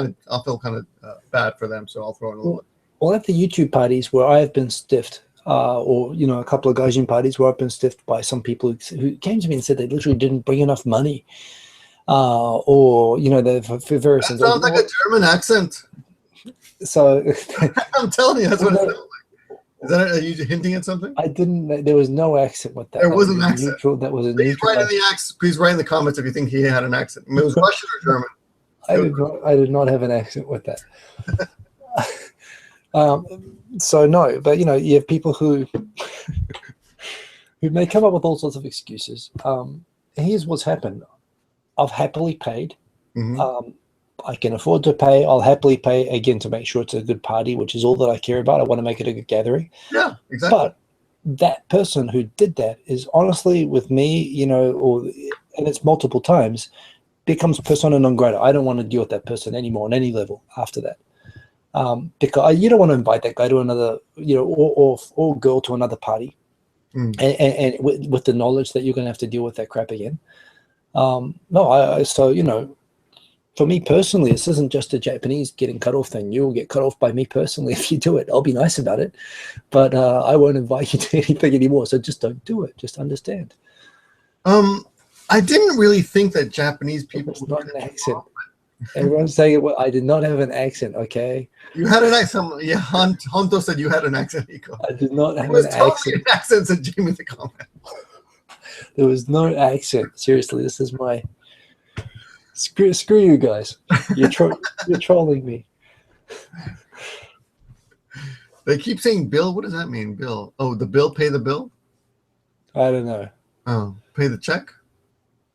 B: kind of bad for them. So I'll throw in a little.
A: Well, at the YouTube parties where I have been stiffed, or a couple of gaijin parties where I've been stiffed by some people who came to me and said they literally didn't bring enough money, or for various
B: reasons. Sounds like a German accent.
A: So
B: I'm telling you, that's what it sounds like. Is that are you hinting at something?
A: I didn't. There was no accent with that.
B: There was an accent.
A: Neutral, that was a
B: please
A: neutral.
B: Please write in the comments if you think he had an accent. It was Russian or German.
A: I did not have an accent with that. So no, but you have people who may come up with all sorts of excuses. Here's what's happened. I've happily paid.
B: Mm-hmm.
A: I can afford to pay. I'll happily pay again to make sure it's a good party, which is all that I care about. I want to make it a good gathering.
B: Yeah, exactly.
A: But that person who did that is honestly with me, and it's multiple times, becomes persona non grata. I don't want to deal with that person anymore on any level after that. Because you don't want to invite that guy to another, or girl to another party, and with the knowledge that you're going to have to deal with that crap again. For me personally, this isn't just a Japanese getting cut off thing. You'll get cut off by me personally if you do it. I'll be nice about it, but I won't invite you to anything anymore. So just don't do it. Just understand.
B: I didn't really think that Japanese people
A: would not an accent. Everyone's saying it. Well, I did not have an accent. Okay.
B: You had an accent. Yeah, Honto said you had an accent. Hiko.
A: I did not have an accent.
B: An accent, said Jamie in the comment.
A: There was no accent. Seriously, this is my. Screw you guys. You're trolling me.
B: They keep saying bill. What does that mean, bill? Oh, the bill, pay the bill?
A: I don't know.
B: Oh, pay the check?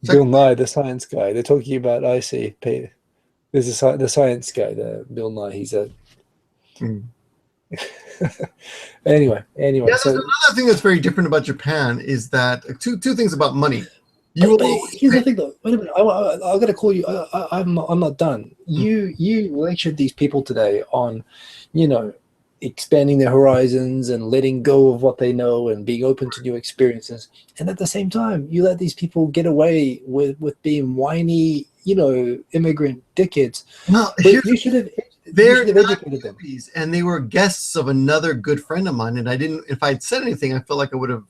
A: Bill Nye, the science guy. They're talking about IC. There's the science guy, the Bill Nye. He's a... Anyway.
B: Yeah, so another thing that's very different about Japan is that two things about money.
A: Here's the thing, though. Wait a minute. I got to call you. I'm not done. You lectured these people today on, expanding their horizons and letting go of what they know and being open to new experiences. And at the same time, you let these people get away with being whiny, immigrant dickheads.
B: No,
A: you should have educated them.
B: And they were guests of another good friend of mine. And if I'd said anything, I felt like I would have,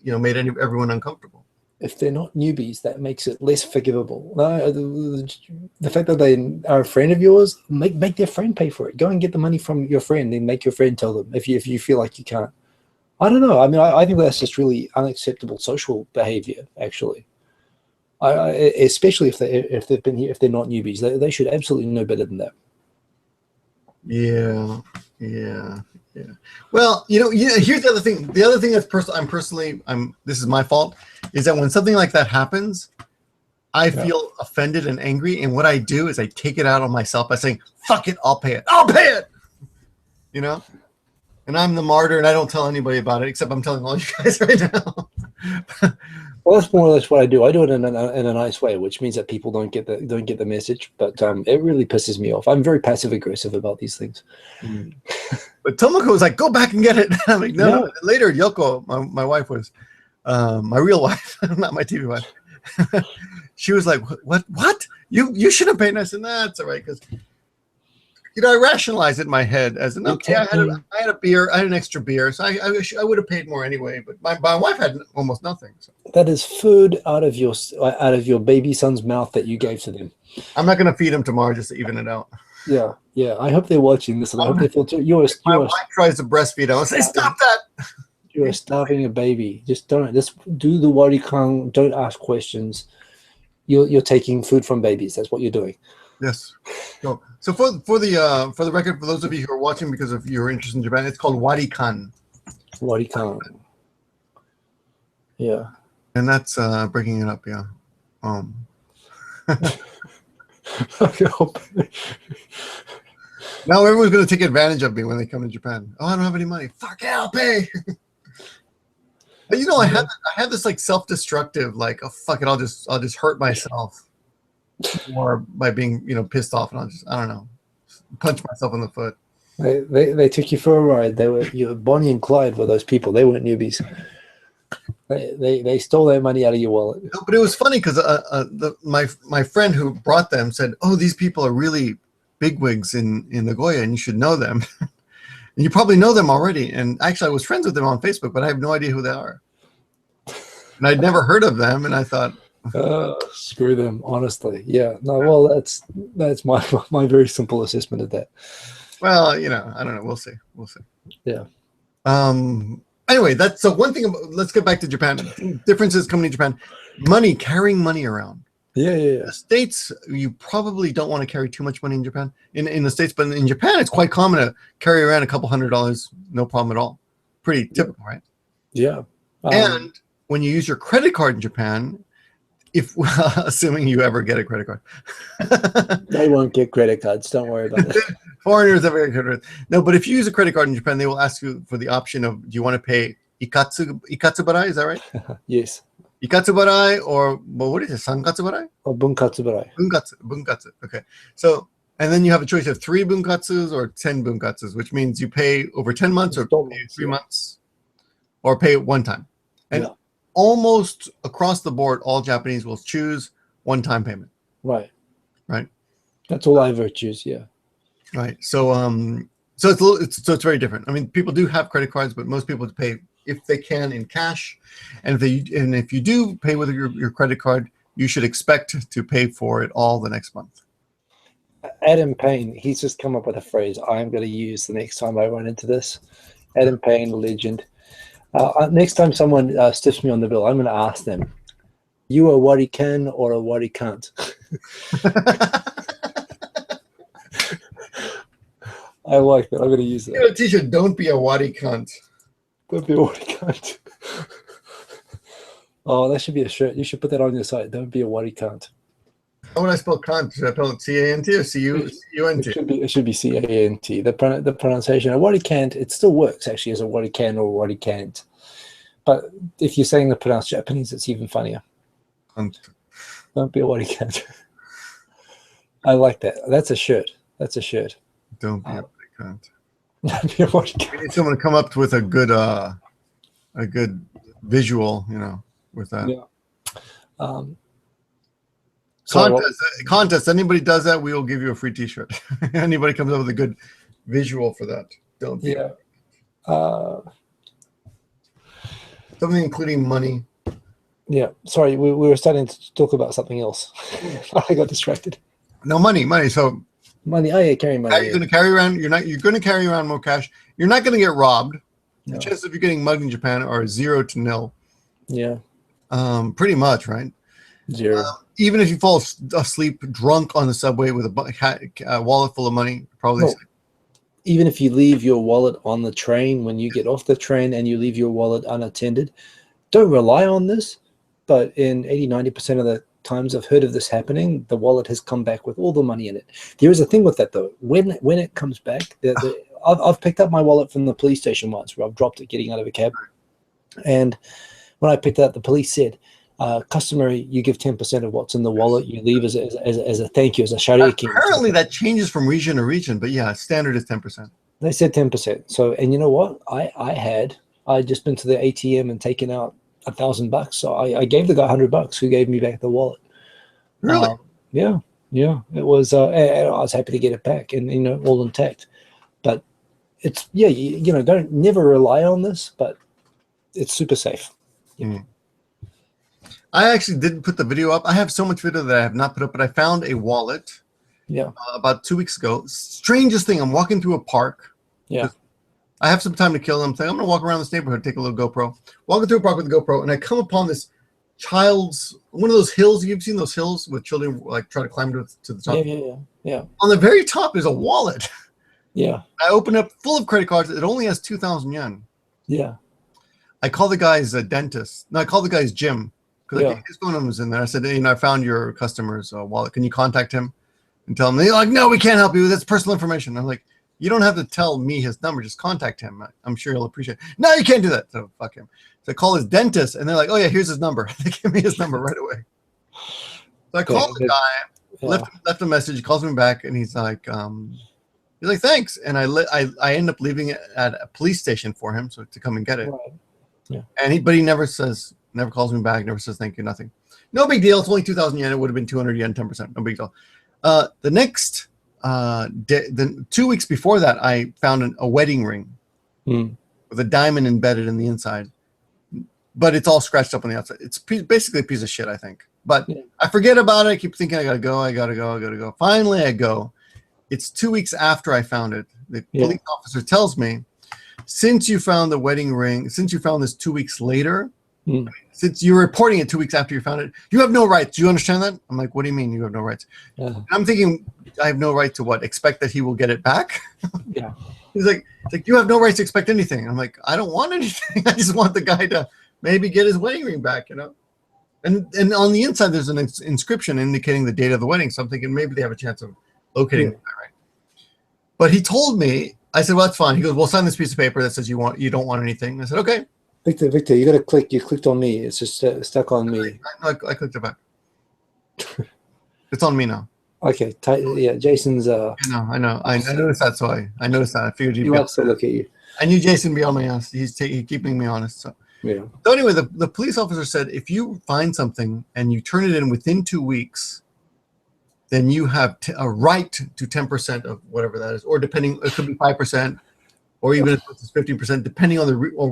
B: made everyone uncomfortable.
A: If they're not newbies, that makes it less forgivable. The fact that they are a friend of yours, make their friend pay for it. Go and get the money from your friend and make your friend tell them if you feel like you can't. I don't know. I mean, I think that's just really unacceptable social behavior, actually. Especially if they've been here, if they're not newbies, they should absolutely know better than that.
B: Yeah. Well, here's the other thing. The other thing that's this is my fault, is that when something like that happens, I feel offended and angry, and what I do is I take it out on myself by saying, "Fuck it, I'll pay it. I'll pay it." And I'm the martyr, and I don't tell anybody about it, except I'm telling all you guys right now.
A: Well, that's more or less what I do. I do it in a nice way, which means that people don't get the message. But it really pisses me off. I'm very passive aggressive about these things.
B: Mm. But Tomoko was like, "Go back and get it." I'm like, "No, no." Later, Yoko, my wife was, my real wife, not my TV wife. She was like, "What? You shouldn't pay." And I said, "Nah, it's all right," because I rationalized it in my head as an okay. I had a beer, I had an extra beer, so I would have paid more anyway. But my wife had almost nothing. So.
A: That is food out of your baby son's mouth that you gave to them.
B: I'm not going to feed him tomorrow just to even it out.
A: Yeah, yeah. I hope they're watching this, and I hope they feel too. My
B: wife tries to breastfeed. I'll say, "Stop that."
A: You are starving a baby. Just do the warikan. Don't ask questions. You're taking food from babies. That's what you're doing.
B: Yes. So for the record, for those of you who are watching because of your interest in Japan, it's called warikan.
A: Warikan. Yeah.
B: And that's breaking it up. Yeah. Now everyone's going to take advantage of me when they come to Japan. Oh, I don't have any money. Fuck yeah, I'll pay. But I have this like self-destructive, like, oh fuck it, I'll just hurt myself, or by being pissed off, and I don't know, punch myself in the foot.
A: They took you for a ride. Bonnie and Clyde were those people. They weren't newbies. They stole their money out of your wallet.
B: No, but it was funny because my friend who brought them said, "Oh, these people are really bigwigs in Nagoya, and you should know them." And you probably know them already. And actually, I was friends with them on Facebook, but I have no idea who they are. And I'd never heard of them, and I thought,
A: screw them. Honestly, yeah. No, well, that's my very simple assessment of that.
B: Well, I don't know. We'll see.
A: Yeah.
B: Anyway, that's so one thing. Let's get back to Japan. Differences coming to Japan. Carrying money around.
A: Yeah.
B: The States, you probably don't want to carry too much money in Japan. In the States, but in Japan, it's quite common to carry around a couple $100, no problem at all. Pretty typical, right?
A: Yeah.
B: And when you use your credit card in Japan, assuming you ever get a credit card,
A: they won't get credit cards. Don't worry about it.
B: Foreigners have a credit card. No, but if you use a credit card in Japan, they will ask you for the option of, do you want to pay ikatsubarai? Is that right?
A: Yes.
B: Ikatsubarai or what is it? Sankatsubarai?
A: Or bunkatsubarai.
B: Bunkatsu. Okay. So, and then you have a choice of 3 bunkatsus or 10 bunkatsus, which means you pay over 10 months or pay 3 months or pay it one time. And almost across the board, all Japanese will choose one-time payment.
A: Right.
B: Right.
A: That's all I ever choose. Yeah.
B: Right. So, it's very different. I mean, people do have credit cards, but most people pay, if they can, in cash. And if you do pay with your credit card, you should expect to pay for it all the next month.
A: Adam Payne, he's just come up with a phrase I'm going to use the next time I run into this. Adam Payne, legend. Next time someone stiffs me on the bill, I'm going to ask them, you a what he can or a what he can't? I like that. I'm going to use that.
B: You know, t-shirt, don't be a what he can't.
A: Don't be a what he can't. Oh, that should be a shirt. You should put that on your site. Don't be a what he can't.
B: How would I spell cant? Should I spell it C-A-N-T or C-U-N-T?
A: It should be C-A-N-T. The pronunciation of what he can't, it still works actually as a what he can or what he can't. But if you're saying the pronounced Japanese, it's even funnier. Don't be a what he can't. I like that. That's a shirt. That's a shirt.
B: Don't be a what he can't.
A: Don't be a what he can't.
B: We need someone to come up with a good visual, with that.
A: Yeah.
B: Contest. Anybody does that, we will give you a free t-shirt. Anybody comes up with a good visual for that. Don't be.
A: Yeah.
B: Something including money.
A: Yeah. Sorry, we were starting to talk about something else. I got distracted.
B: No, money. So
A: money. Oh yeah, carrying money.
B: You're going to carry around. You're going to carry around more cash. You're not going to get robbed. No. The chances of you getting mugged in Japan are 0 to 0.
A: Yeah.
B: Pretty much, right?
A: 0.
B: Even if you fall asleep drunk on the subway with a wallet full of money, probably.
A: No. Even if you leave your wallet on the train when you get off the train and you leave your wallet unattended, don't rely on this. But in 80-90% of the times I've heard of this happening, the wallet has come back with all the money in it. There is a thing with that though. When it comes back, I've picked up my wallet from the police station once where I've dropped it getting out of a cab. And when I picked it up, the police said, customary, you give 10% of what's in the wallet. You leave as a thank you, as a shariki.
B: Apparently that changes from region to region, but yeah, standard is 10%.
A: They said 10%. So, and you know what? I just been to the ATM and taken out $1,000. So I gave the guy $100 who gave me back the wallet.
B: Really?
A: Yeah. It was. And I was happy to get it back, and all intact. But it's don't never rely on this, but it's super safe.
B: Mm. I actually didn't put the video up. I have so much video that I have not put up, but I found a wallet.
A: Yeah.
B: About 2 weeks ago. Strangest thing. I'm walking through a park.
A: Yeah.
B: I have some time to kill. I'm saying I'm gonna walk around this neighborhood, take a little GoPro. Walking through a park with a GoPro, and I come upon this one of those hills. You've seen those hills with children like try to climb to the top.
A: Yeah.
B: On the very top is a wallet.
A: Yeah.
B: I open up full of credit cards. It only has 2,000 yen.
A: Yeah.
B: I call the guy's dentist. No, I call the guy's Jim because his phone number was in there. I said, I found your customer's wallet. Can you contact him and tell him? They're like, no, we can't help you. That's personal information. I'm like, you don't have to tell me his number. Just contact him. I'm sure he'll appreciate it. No, you can't do that. So fuck him. So I call his dentist, and they're like, oh yeah, here's his number. They give me his number right away. So I called the guy, left a message. He calls me back, and he's like, thanks. And I end up leaving it at a police station for him, so to come and get it.
A: Right. Yeah.
B: And but he never calls me back, never says thank you, nothing. No big deal. It's only 2,000 yen. It would have been 200 yen, 10%. No big deal. The next the 2 weeks before that, I found a wedding ring with a diamond embedded in the inside, but it's all scratched up on the outside. It's basically a piece of shit, I think. But I forget about it. I keep thinking I gotta go. Finally, I go. It's 2 weeks after I found it. The police officer tells me, since you found the wedding ring, since you found this 2 weeks later, since you're reporting it 2 weeks after you found it, you have no rights. Do you understand that? I'm like, what do you mean you have no rights? And I'm thinking, I have no right to what? Expect that he will get it back?
A: Yeah.
B: He's like, you have no rights to expect anything. I'm like, I don't want anything. I just want the guy to maybe get his wedding ring back, And on the inside, there's an inscription indicating the date of the wedding. So I'm thinking maybe they have a chance of locating the guy, right? But he told me, I said, well, that's fine. He goes, well, sign this piece of paper that says you don't want anything. I said, okay.
A: Victor, you got to click. You clicked on me. It's just stuck on me.
B: I clicked it back. It's on me now.
A: Okay. Jason's.
B: I know. I noticed that. So I noticed that. I figured
A: he wants to look at you.
B: I knew Jason would be on my ass. He's keeping me honest. So.
A: Yeah.
B: So anyway, the police officer said if you find something and you turn it in within 2 weeks, then you have a right to 10% of whatever that is, or depending, it could be 5%. Or even if it's 15%, depending on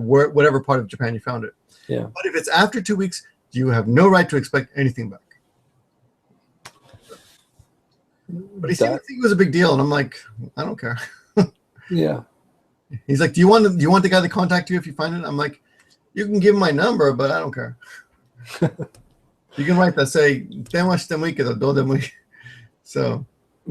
B: whatever part of Japan you found it.
A: Yeah.
B: But if it's after 2 weeks, you have no right to expect anything back. But he seemed to think it was a big deal, and I'm like, I don't care.
A: Yeah.
B: He's like, do you want the guy to contact you if you find it? I'm like, you can give him my number, but I don't care. You can write that, say, so.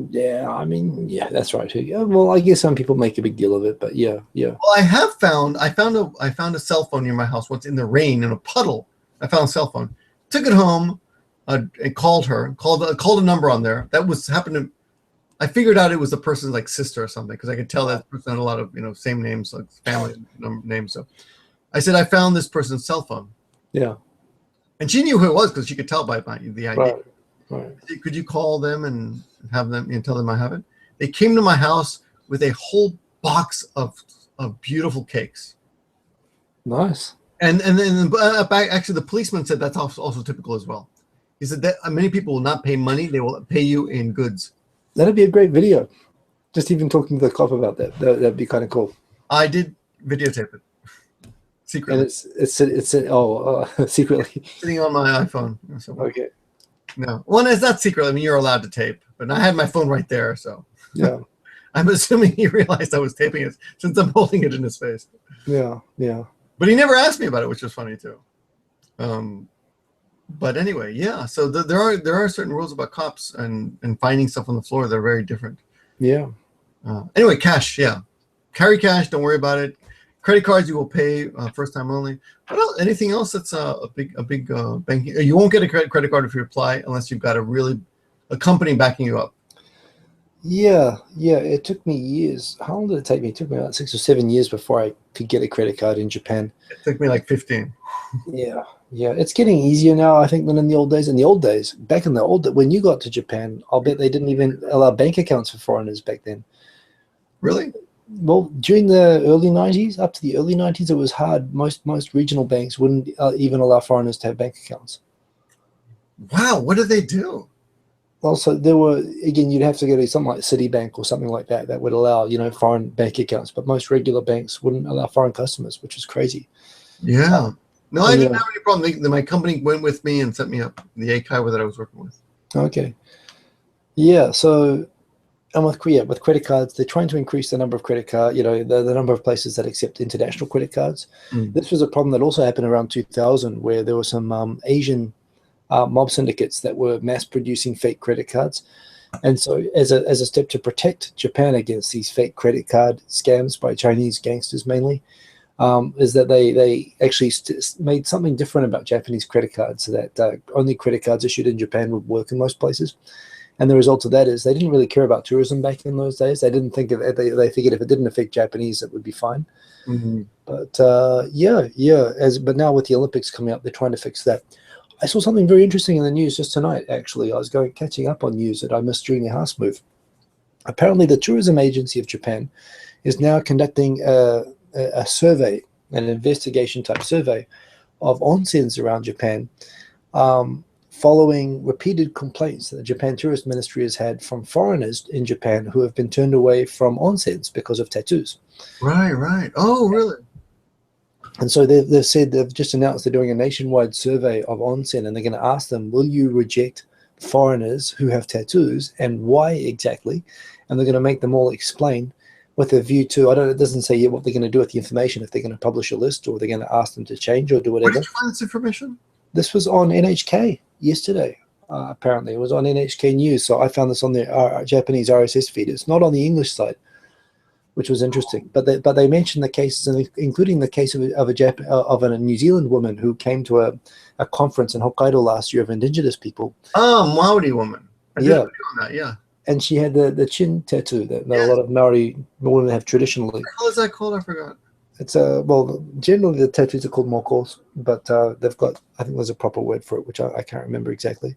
A: Yeah, I mean, that's right too. Yeah, well, I guess some people make a big deal of it, but yeah.
B: Well, I found a cell phone near my house once in the rain in a puddle. I found a cell phone, took it home, and called a number on there that happened to. I figured out it was the person's like sister or something because I could tell that person had a lot of same names, like family names. So I said I found this person's cell phone.
A: Yeah,
B: and she knew who it was because she could tell by the ID.
A: Right.
B: Could you call them and have them tell them I have it? They came to my house with a whole box of beautiful cakes.
A: Nice.
B: And then actually the policeman said that's also typical as well. He said that many people will not pay money; they will pay you in goods. That'd
A: be a great video. Just even talking to the cop about that. That'd be kind of cool.
B: I did videotape it secretly.
A: And it's secretly
B: sitting on my iPhone.
A: Okay.
B: No, well, it's not secret. I mean, you're allowed to tape, but I had my phone right there, so
A: yeah.
B: I'm assuming he realized I was taping it since I'm holding it in his face.
A: Yeah.
B: But he never asked me about it, which was funny too. But anyway, yeah. So there are certain rules about cops and finding stuff on the floor that are very different.
A: Yeah.
B: Anyway, cash. Yeah, carry cash. Don't worry about it. Credit cards you will pay first time only. What else? Anything else that's a big banking? You won't get a credit card if you apply unless you've got a company backing you up.
A: Yeah, yeah. It took me years. How long did it take me? It took me about 6 or 7 years before I could get a credit card in Japan.
B: It took me like 15.
A: Yeah, yeah. It's getting easier now, I think, than in the old days. In the old days, back in the old, when you got to Japan, I'll bet they didn't even allow bank accounts for foreigners back then.
B: Really?
A: Well, during the early 90s, up to the early 90s, it was hard. Most regional banks wouldn't even allow foreigners to have bank accounts.
B: Wow, what did they do?
A: Also, there were, again, you'd have to go to something like Citibank or something like that that would allow, foreign bank accounts, but most regular banks wouldn't allow foreign customers, which is crazy.
B: Yeah. No, I
A: And,
B: didn't have any problem. My company went with me and set me up, the ACI that I was working with.
A: Okay. Yeah, so, and with credit cards, they're trying to increase the number of credit card, the number of places that accept international credit cards. This was a problem that also happened around 2000, where there were some Asian mob syndicates that were mass producing fake credit cards. And so as a step to protect Japan against these fake credit card scams by Chinese gangsters mainly, is that they actually made something different about Japanese credit cards, so that only credit cards issued in Japan would work in most places. And the result of that is they didn't really care about tourism back in those days. They didn't think of it. They figured if it didn't affect Japanese, it would be fine. But but now with the Olympics coming up, they're trying to fix that. I saw something very interesting in the news just tonight, actually. I was catching up on news that I missed during the house move. Apparently, the tourism agency of Japan is now conducting a survey, an investigation type survey of onsens around Japan, following repeated complaints that the Japan Tourist Ministry has had from foreigners in Japan who have been turned away from onsens because of tattoos.
B: Right. Oh, really?
A: And so they've just announced they're doing a nationwide survey of onsen, and they're going to ask them, will you reject foreigners who have tattoos, and why exactly? And they're going to make them all explain with a view to, it doesn't say yet what they're going to do with the information, if they're going to publish a list or they're going to ask them to change or do whatever.
B: Where did you find this information?
A: This was on NHK yesterday. Apparently, it was on NHK News. So I found this on the Japanese RSS feed. It's not on the English side, which was interesting. But they mentioned the cases, including the case of a New Zealand woman who came to a conference in Hokkaido last year of indigenous people.
B: Oh, Maori woman. I did a video on that, yeah.
A: And she had the chin tattoo that a lot of Maori women have traditionally.
B: What the hell is that called? I forgot.
A: It's generally the tattoos are called mokos, but they've got, I think there's a proper word for it, which I can't remember exactly.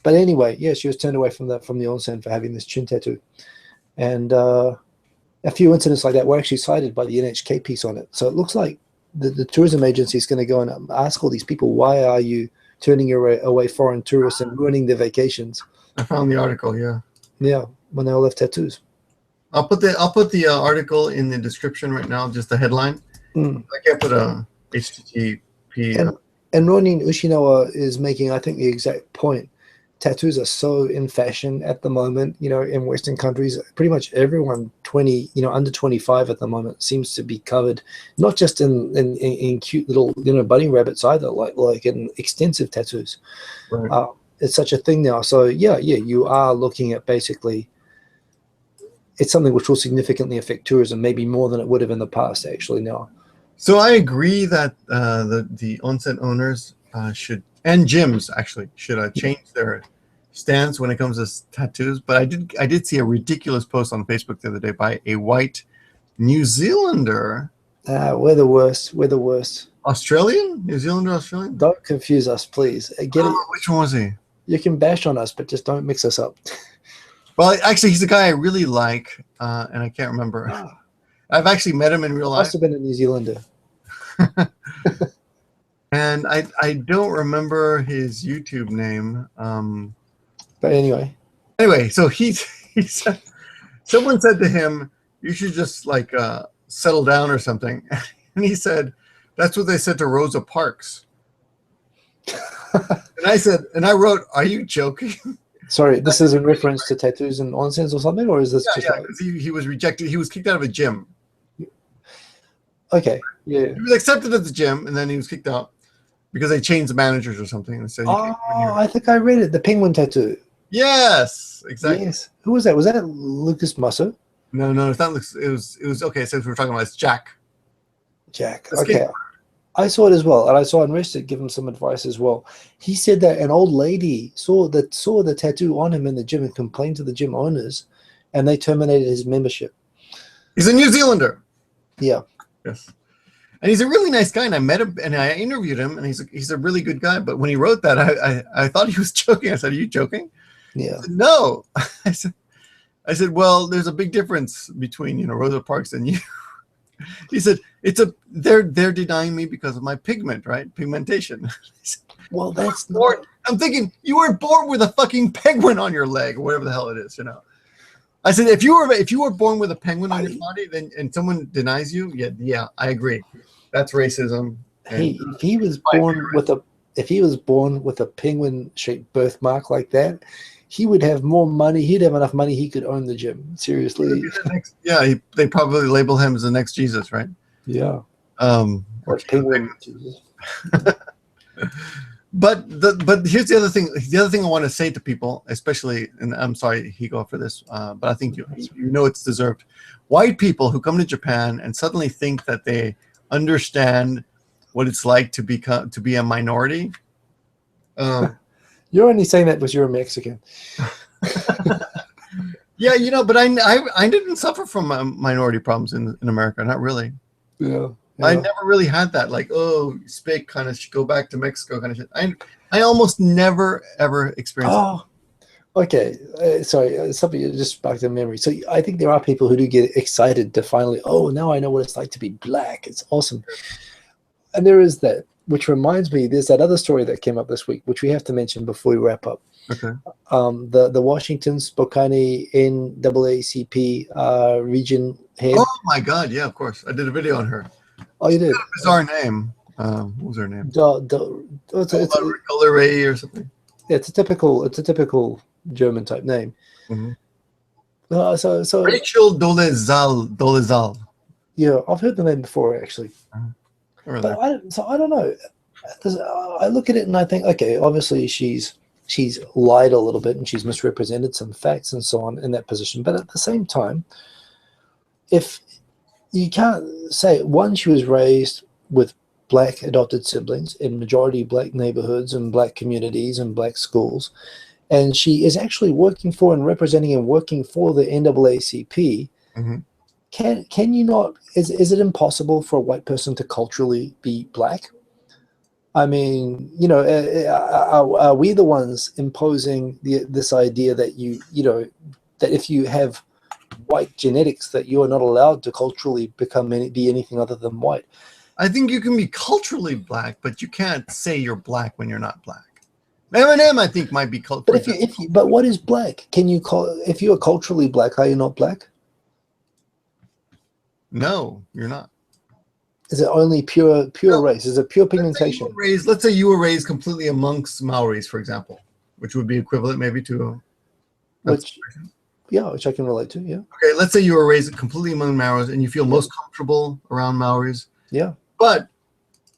A: But anyway, yeah, she was turned away from the onsen for having this chin tattoo. And a few incidents like that were actually cited by the NHK piece on it. So it looks like the tourism agency is going to go and ask all these people, why are you turning away foreign tourists and ruining their vacations?
B: I found the article, yeah.
A: Yeah, when they all have tattoos.
B: I'll put the article in the description right now, just the headline. I can't put a HTTP.
A: And Ronin Ushinawa is making, I think, the exact point. Tattoos are so in fashion at the moment, in Western countries. Pretty much everyone under 25 at the moment seems to be covered, not just in cute little, bunny rabbits either, like in extensive tattoos.
B: Right.
A: It's such a thing now. So yeah, you are looking at basically, it's something which will significantly affect tourism, maybe more than it would have in the past, actually, now.
B: So I agree that the onsen owners should, and gyms actually, should change their stance when it comes to tattoos. But I did see a ridiculous post on Facebook the other day by a white New Zealander.
A: We're the worst. We're the worst.
B: Australian? New Zealander, Australian?
A: Don't confuse us, please.
B: Which one was he?
A: You can bash on us, but just don't mix us up.
B: Well, actually, he's a guy I really like, and I can't remember. I've actually met him in real life.
A: Must have been a New Zealander.
B: And I don't remember his YouTube name.
A: But anyway.
B: Anyway, so he said, someone said to him, you should just settle down or something. And he said, that's what they said to Rosa Parks. And I wrote, are you joking?
A: Sorry, this is in reference to tattoos and onsens or something, or is this just
B: because he was rejected. He was kicked out of a gym.
A: Okay, yeah.
B: He was accepted at the gym, and then he was kicked out because they changed the managers or something. And said,
A: I think I read it. The penguin tattoo.
B: Yes, exactly.
A: Yes. Who was that? Was that Lucas Musso?
B: No, it's not. It was okay. So we're talking about it's Jack.
A: Jack. Okay. I saw it as well, and I saw Unrested give him some advice as well. He said that an old lady saw the tattoo on him in the gym and complained to the gym owners, and they terminated his membership.
B: He's a New Zealander.
A: Yeah.
B: Yes. And he's a really nice guy, and I met him, and I interviewed him, and he's a really good guy. But when he wrote that, I thought he was joking. I said, "Are you joking?"
A: Yeah.
B: He said, no. I said, well, there's a big difference between Rosa Parks and you. He said, they're denying me because of my pigment, right? Pigmentation.
A: Well, that's
B: not. I'm thinking you weren't born with a fucking penguin on your leg, or whatever the hell it is, I said, if you were born with a penguin on your body, then and someone denies you, yeah, I agree. That's racism.
A: Hey, if he was born with a penguin-shaped birthmark like that, he would have more money. He'd have enough money. He could own the gym. Seriously.
B: They probably label him as the next Jesus, right?
A: Yeah.
B: Or
A: penguin Jesus.
B: But here's the other thing. The other thing I want to say to people, especially, and I'm sorry, Higo, for this, but I think you know it's deserved. White people who come to Japan and suddenly think that they understand what it's like to be a minority.
A: You're only saying that because you're a Mexican.
B: Yeah, but I didn't suffer from minority problems in America. Not really.
A: Yeah.
B: I never really had that, like, oh, speak kind of go back to Mexico kind of shit. I almost never ever experienced.
A: Oh, okay. Sorry, something just sparked a memory. So I think there are people who do get excited to finally, oh, now I know what it's like to be black. It's awesome. And there is that, which reminds me, there's that other story that came up this week, which we have to mention before we wrap up.
B: Okay.
A: The Washington Spokane NAACP region head.
B: Oh my God! Yeah, of course. I did a video on her.
A: Oh, you did?
B: Bizarre name. What was her name? Ray or something.
A: Yeah, it's a typical German type name.
B: Mm-hmm.
A: So
B: Rachel Dolezal.
A: Yeah, I've heard the name before actually. But I don't know. I look at it and I think, okay, obviously she's lied a little bit and she's misrepresented some facts and so on in that position. But at the same time, if you can't say, one, she was raised with black adopted siblings in majority black neighborhoods and black communities and black schools, and she is actually working for and representing and working for the NAACP. Mm-hmm. Can you not? Is it impossible for a white person to culturally be black? I mean, are we the ones imposing this idea that that if you have white genetics that you are not allowed to culturally be anything other than white?
B: I think you can be culturally black, but you can't say you're black when you're not black. Eminem, I think, might be culturally.
A: But but what is black? Can you if you are culturally black, are you not black?
B: No, you're not.
A: Is it only pure race? Is it pure pigmentation?
B: Let's say you were raised completely amongst Maoris, for example, which would be equivalent maybe to
A: which I can relate to, yeah.
B: Okay, let's say you were raised completely among Maoris and you feel most comfortable around Maoris.
A: Yeah.
B: But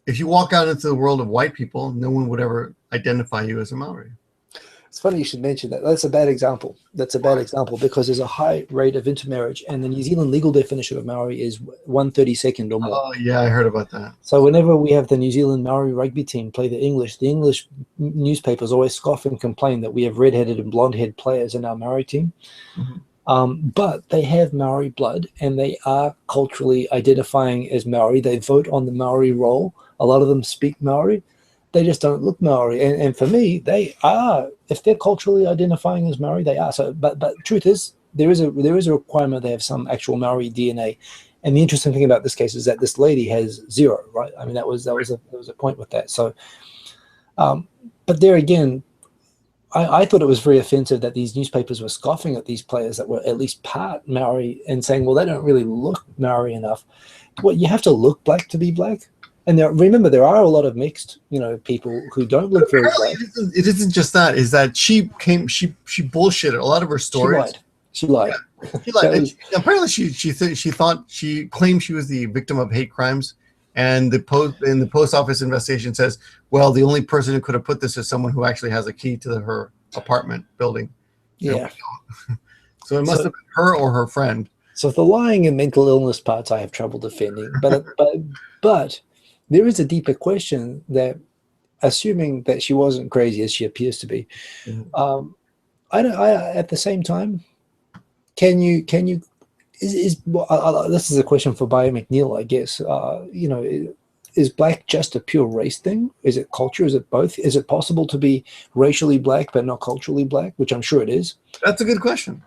B: if you walk out into the world of white people, no one would ever identify you as a Maori.
A: It's funny you should mention that. That's a bad example. That's a bad example because there's a high rate of intermarriage, and the New Zealand legal definition of Maori is 1/32 or more.
B: Oh, yeah, I heard about that.
A: So whenever we have the New Zealand Maori rugby team play the English newspapers always scoff and complain that we have red-headed and blonde-haired players in our Maori team. Mm-hmm. But they have Maori blood, and they are culturally identifying as Maori. They vote on the Maori roll. A lot of them speak Maori. They just don't look Maori, and for me, they are. If they're culturally identifying as Maori, they are. So, but truth is, there is a requirement they have some actual Maori DNA. And the interesting thing about this case is that this lady has 0, right? I mean, that was a point with that. So, but there again, I thought it was very offensive that these newspapers were scoffing at these players that were at least part Maori and saying, well, they don't really look Maori enough. Well, you have to look black to be black. And remember, there are a lot of mixed, people who don't look very black.
B: It isn't just that. Is that she bullshitted a lot of her stories.
A: She lied.
B: Yeah, she lied. Apparently, she claimed she was the victim of hate crimes, and the post office investigation says, well, the only person who could have put this is someone who actually has a key to her apartment building.
A: Yeah.
B: So it must have been her or her friend.
A: So the lying and mental illness parts, I have trouble defending, but there is a deeper question that, assuming that she wasn't crazy as she appears to be, I at the same time, can you this is a question for Bio McNeil, I guess. You know, is black just a pure race thing? Is it culture? Is it both? Is it possible to be racially black but not culturally black, which I'm sure it is?
B: That's a good question.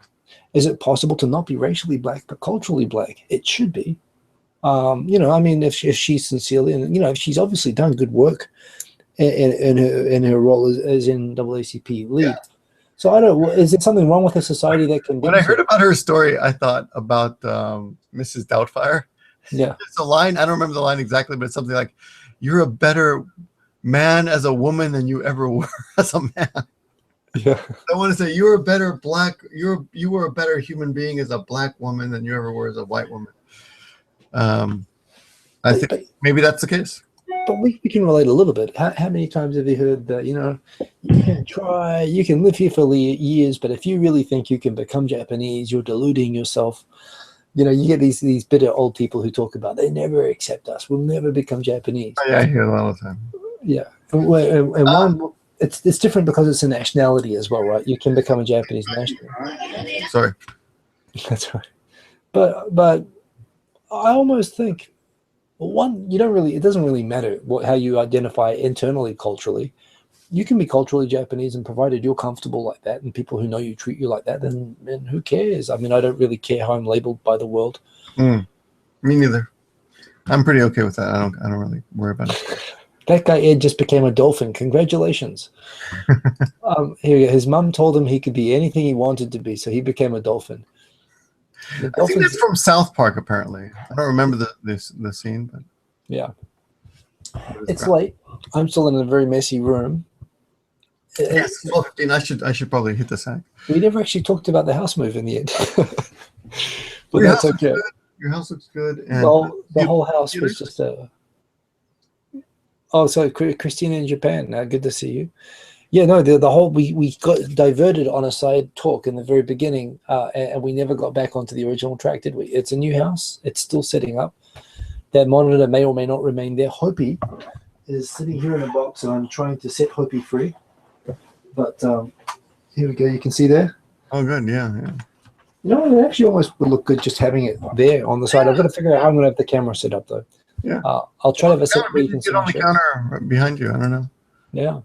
A: Is it possible to not be racially black but culturally black? It should be. You know, I mean, if she's sincerely, and you know, if she's obviously done good work in her role as in NAACP lead. Yeah. So I don't. Is there something wrong with a society that can?
B: When I heard about her story, I thought about Mrs. Doubtfire.
A: Yeah,
B: it's a line. I don't remember the line exactly, but it's something like, "You're a better man as a woman than you ever were as a man."
A: Yeah,
B: I want to say you're a better black. You were a better human being as a black woman than you ever were as a white woman. I think maybe that's the case.
A: But we can relate a little bit. How many times have you heard that, you know, you can try, you can live here for years, but if you really think you can become Japanese, you're deluding yourself. You know, you get these bitter old people who talk about, they never accept us, we'll never become Japanese.
B: Oh, yeah, I hear that all the time.
A: Yeah. And one, it's different because it's a nationality as well, right? You can become a Japanese national.
B: Sorry.
A: That's right. But I almost think, one, it doesn't really matter how you identify internally culturally. You can be culturally Japanese, and provided you're comfortable like that and people who know you treat you like that, then who cares? I mean, I don't really care how I'm labeled by the world.
B: Me neither. I'm pretty okay with that. I don't really worry about it.
A: That guy Ed just became a dolphin. Congratulations. Here we go. His mom told him he could be anything he wanted to be, so he became a dolphin.
B: I think that's from South Park, apparently. I don't remember the scene, but
A: yeah. It's late. I'm still in a very messy room.
B: Yes, 12:15. I should probably hit the sack.
A: We never actually talked about the house move in the end. But that's okay.
B: Your house looks good. And
A: the whole house was just a... Oh, so Christina in Japan. Good to see you. Yeah, no, the whole we got diverted on a side talk in the very beginning, and we never got back onto the original track, did we? It's a new house. It's still setting up. That monitor may or may not remain there. Hopi is sitting here in a box, and I'm trying to set Hopi free. But here we go. You can see there.
B: Oh, good. Yeah.
A: You know, it actually almost would look good just having it there on the side. I've got to figure out how I'm going to have the camera set up, though.
B: Yeah.
A: I'll try to have a set where you can
B: get on the counter right behind you. I don't know.
A: Yeah.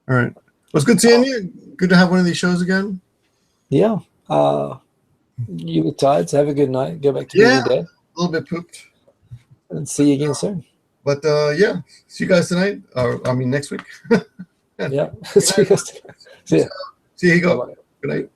B: All right. Well, it's good seeing you. Good to have one of these shows again.
A: Yeah. You look tired, so have a good night. Go back to your dad.
B: A little bit pooped.
A: And see you again soon.
B: But yeah, see you guys tonight. Next week.
A: Yeah. See you guys. See ya.
B: See you. Go. Good night.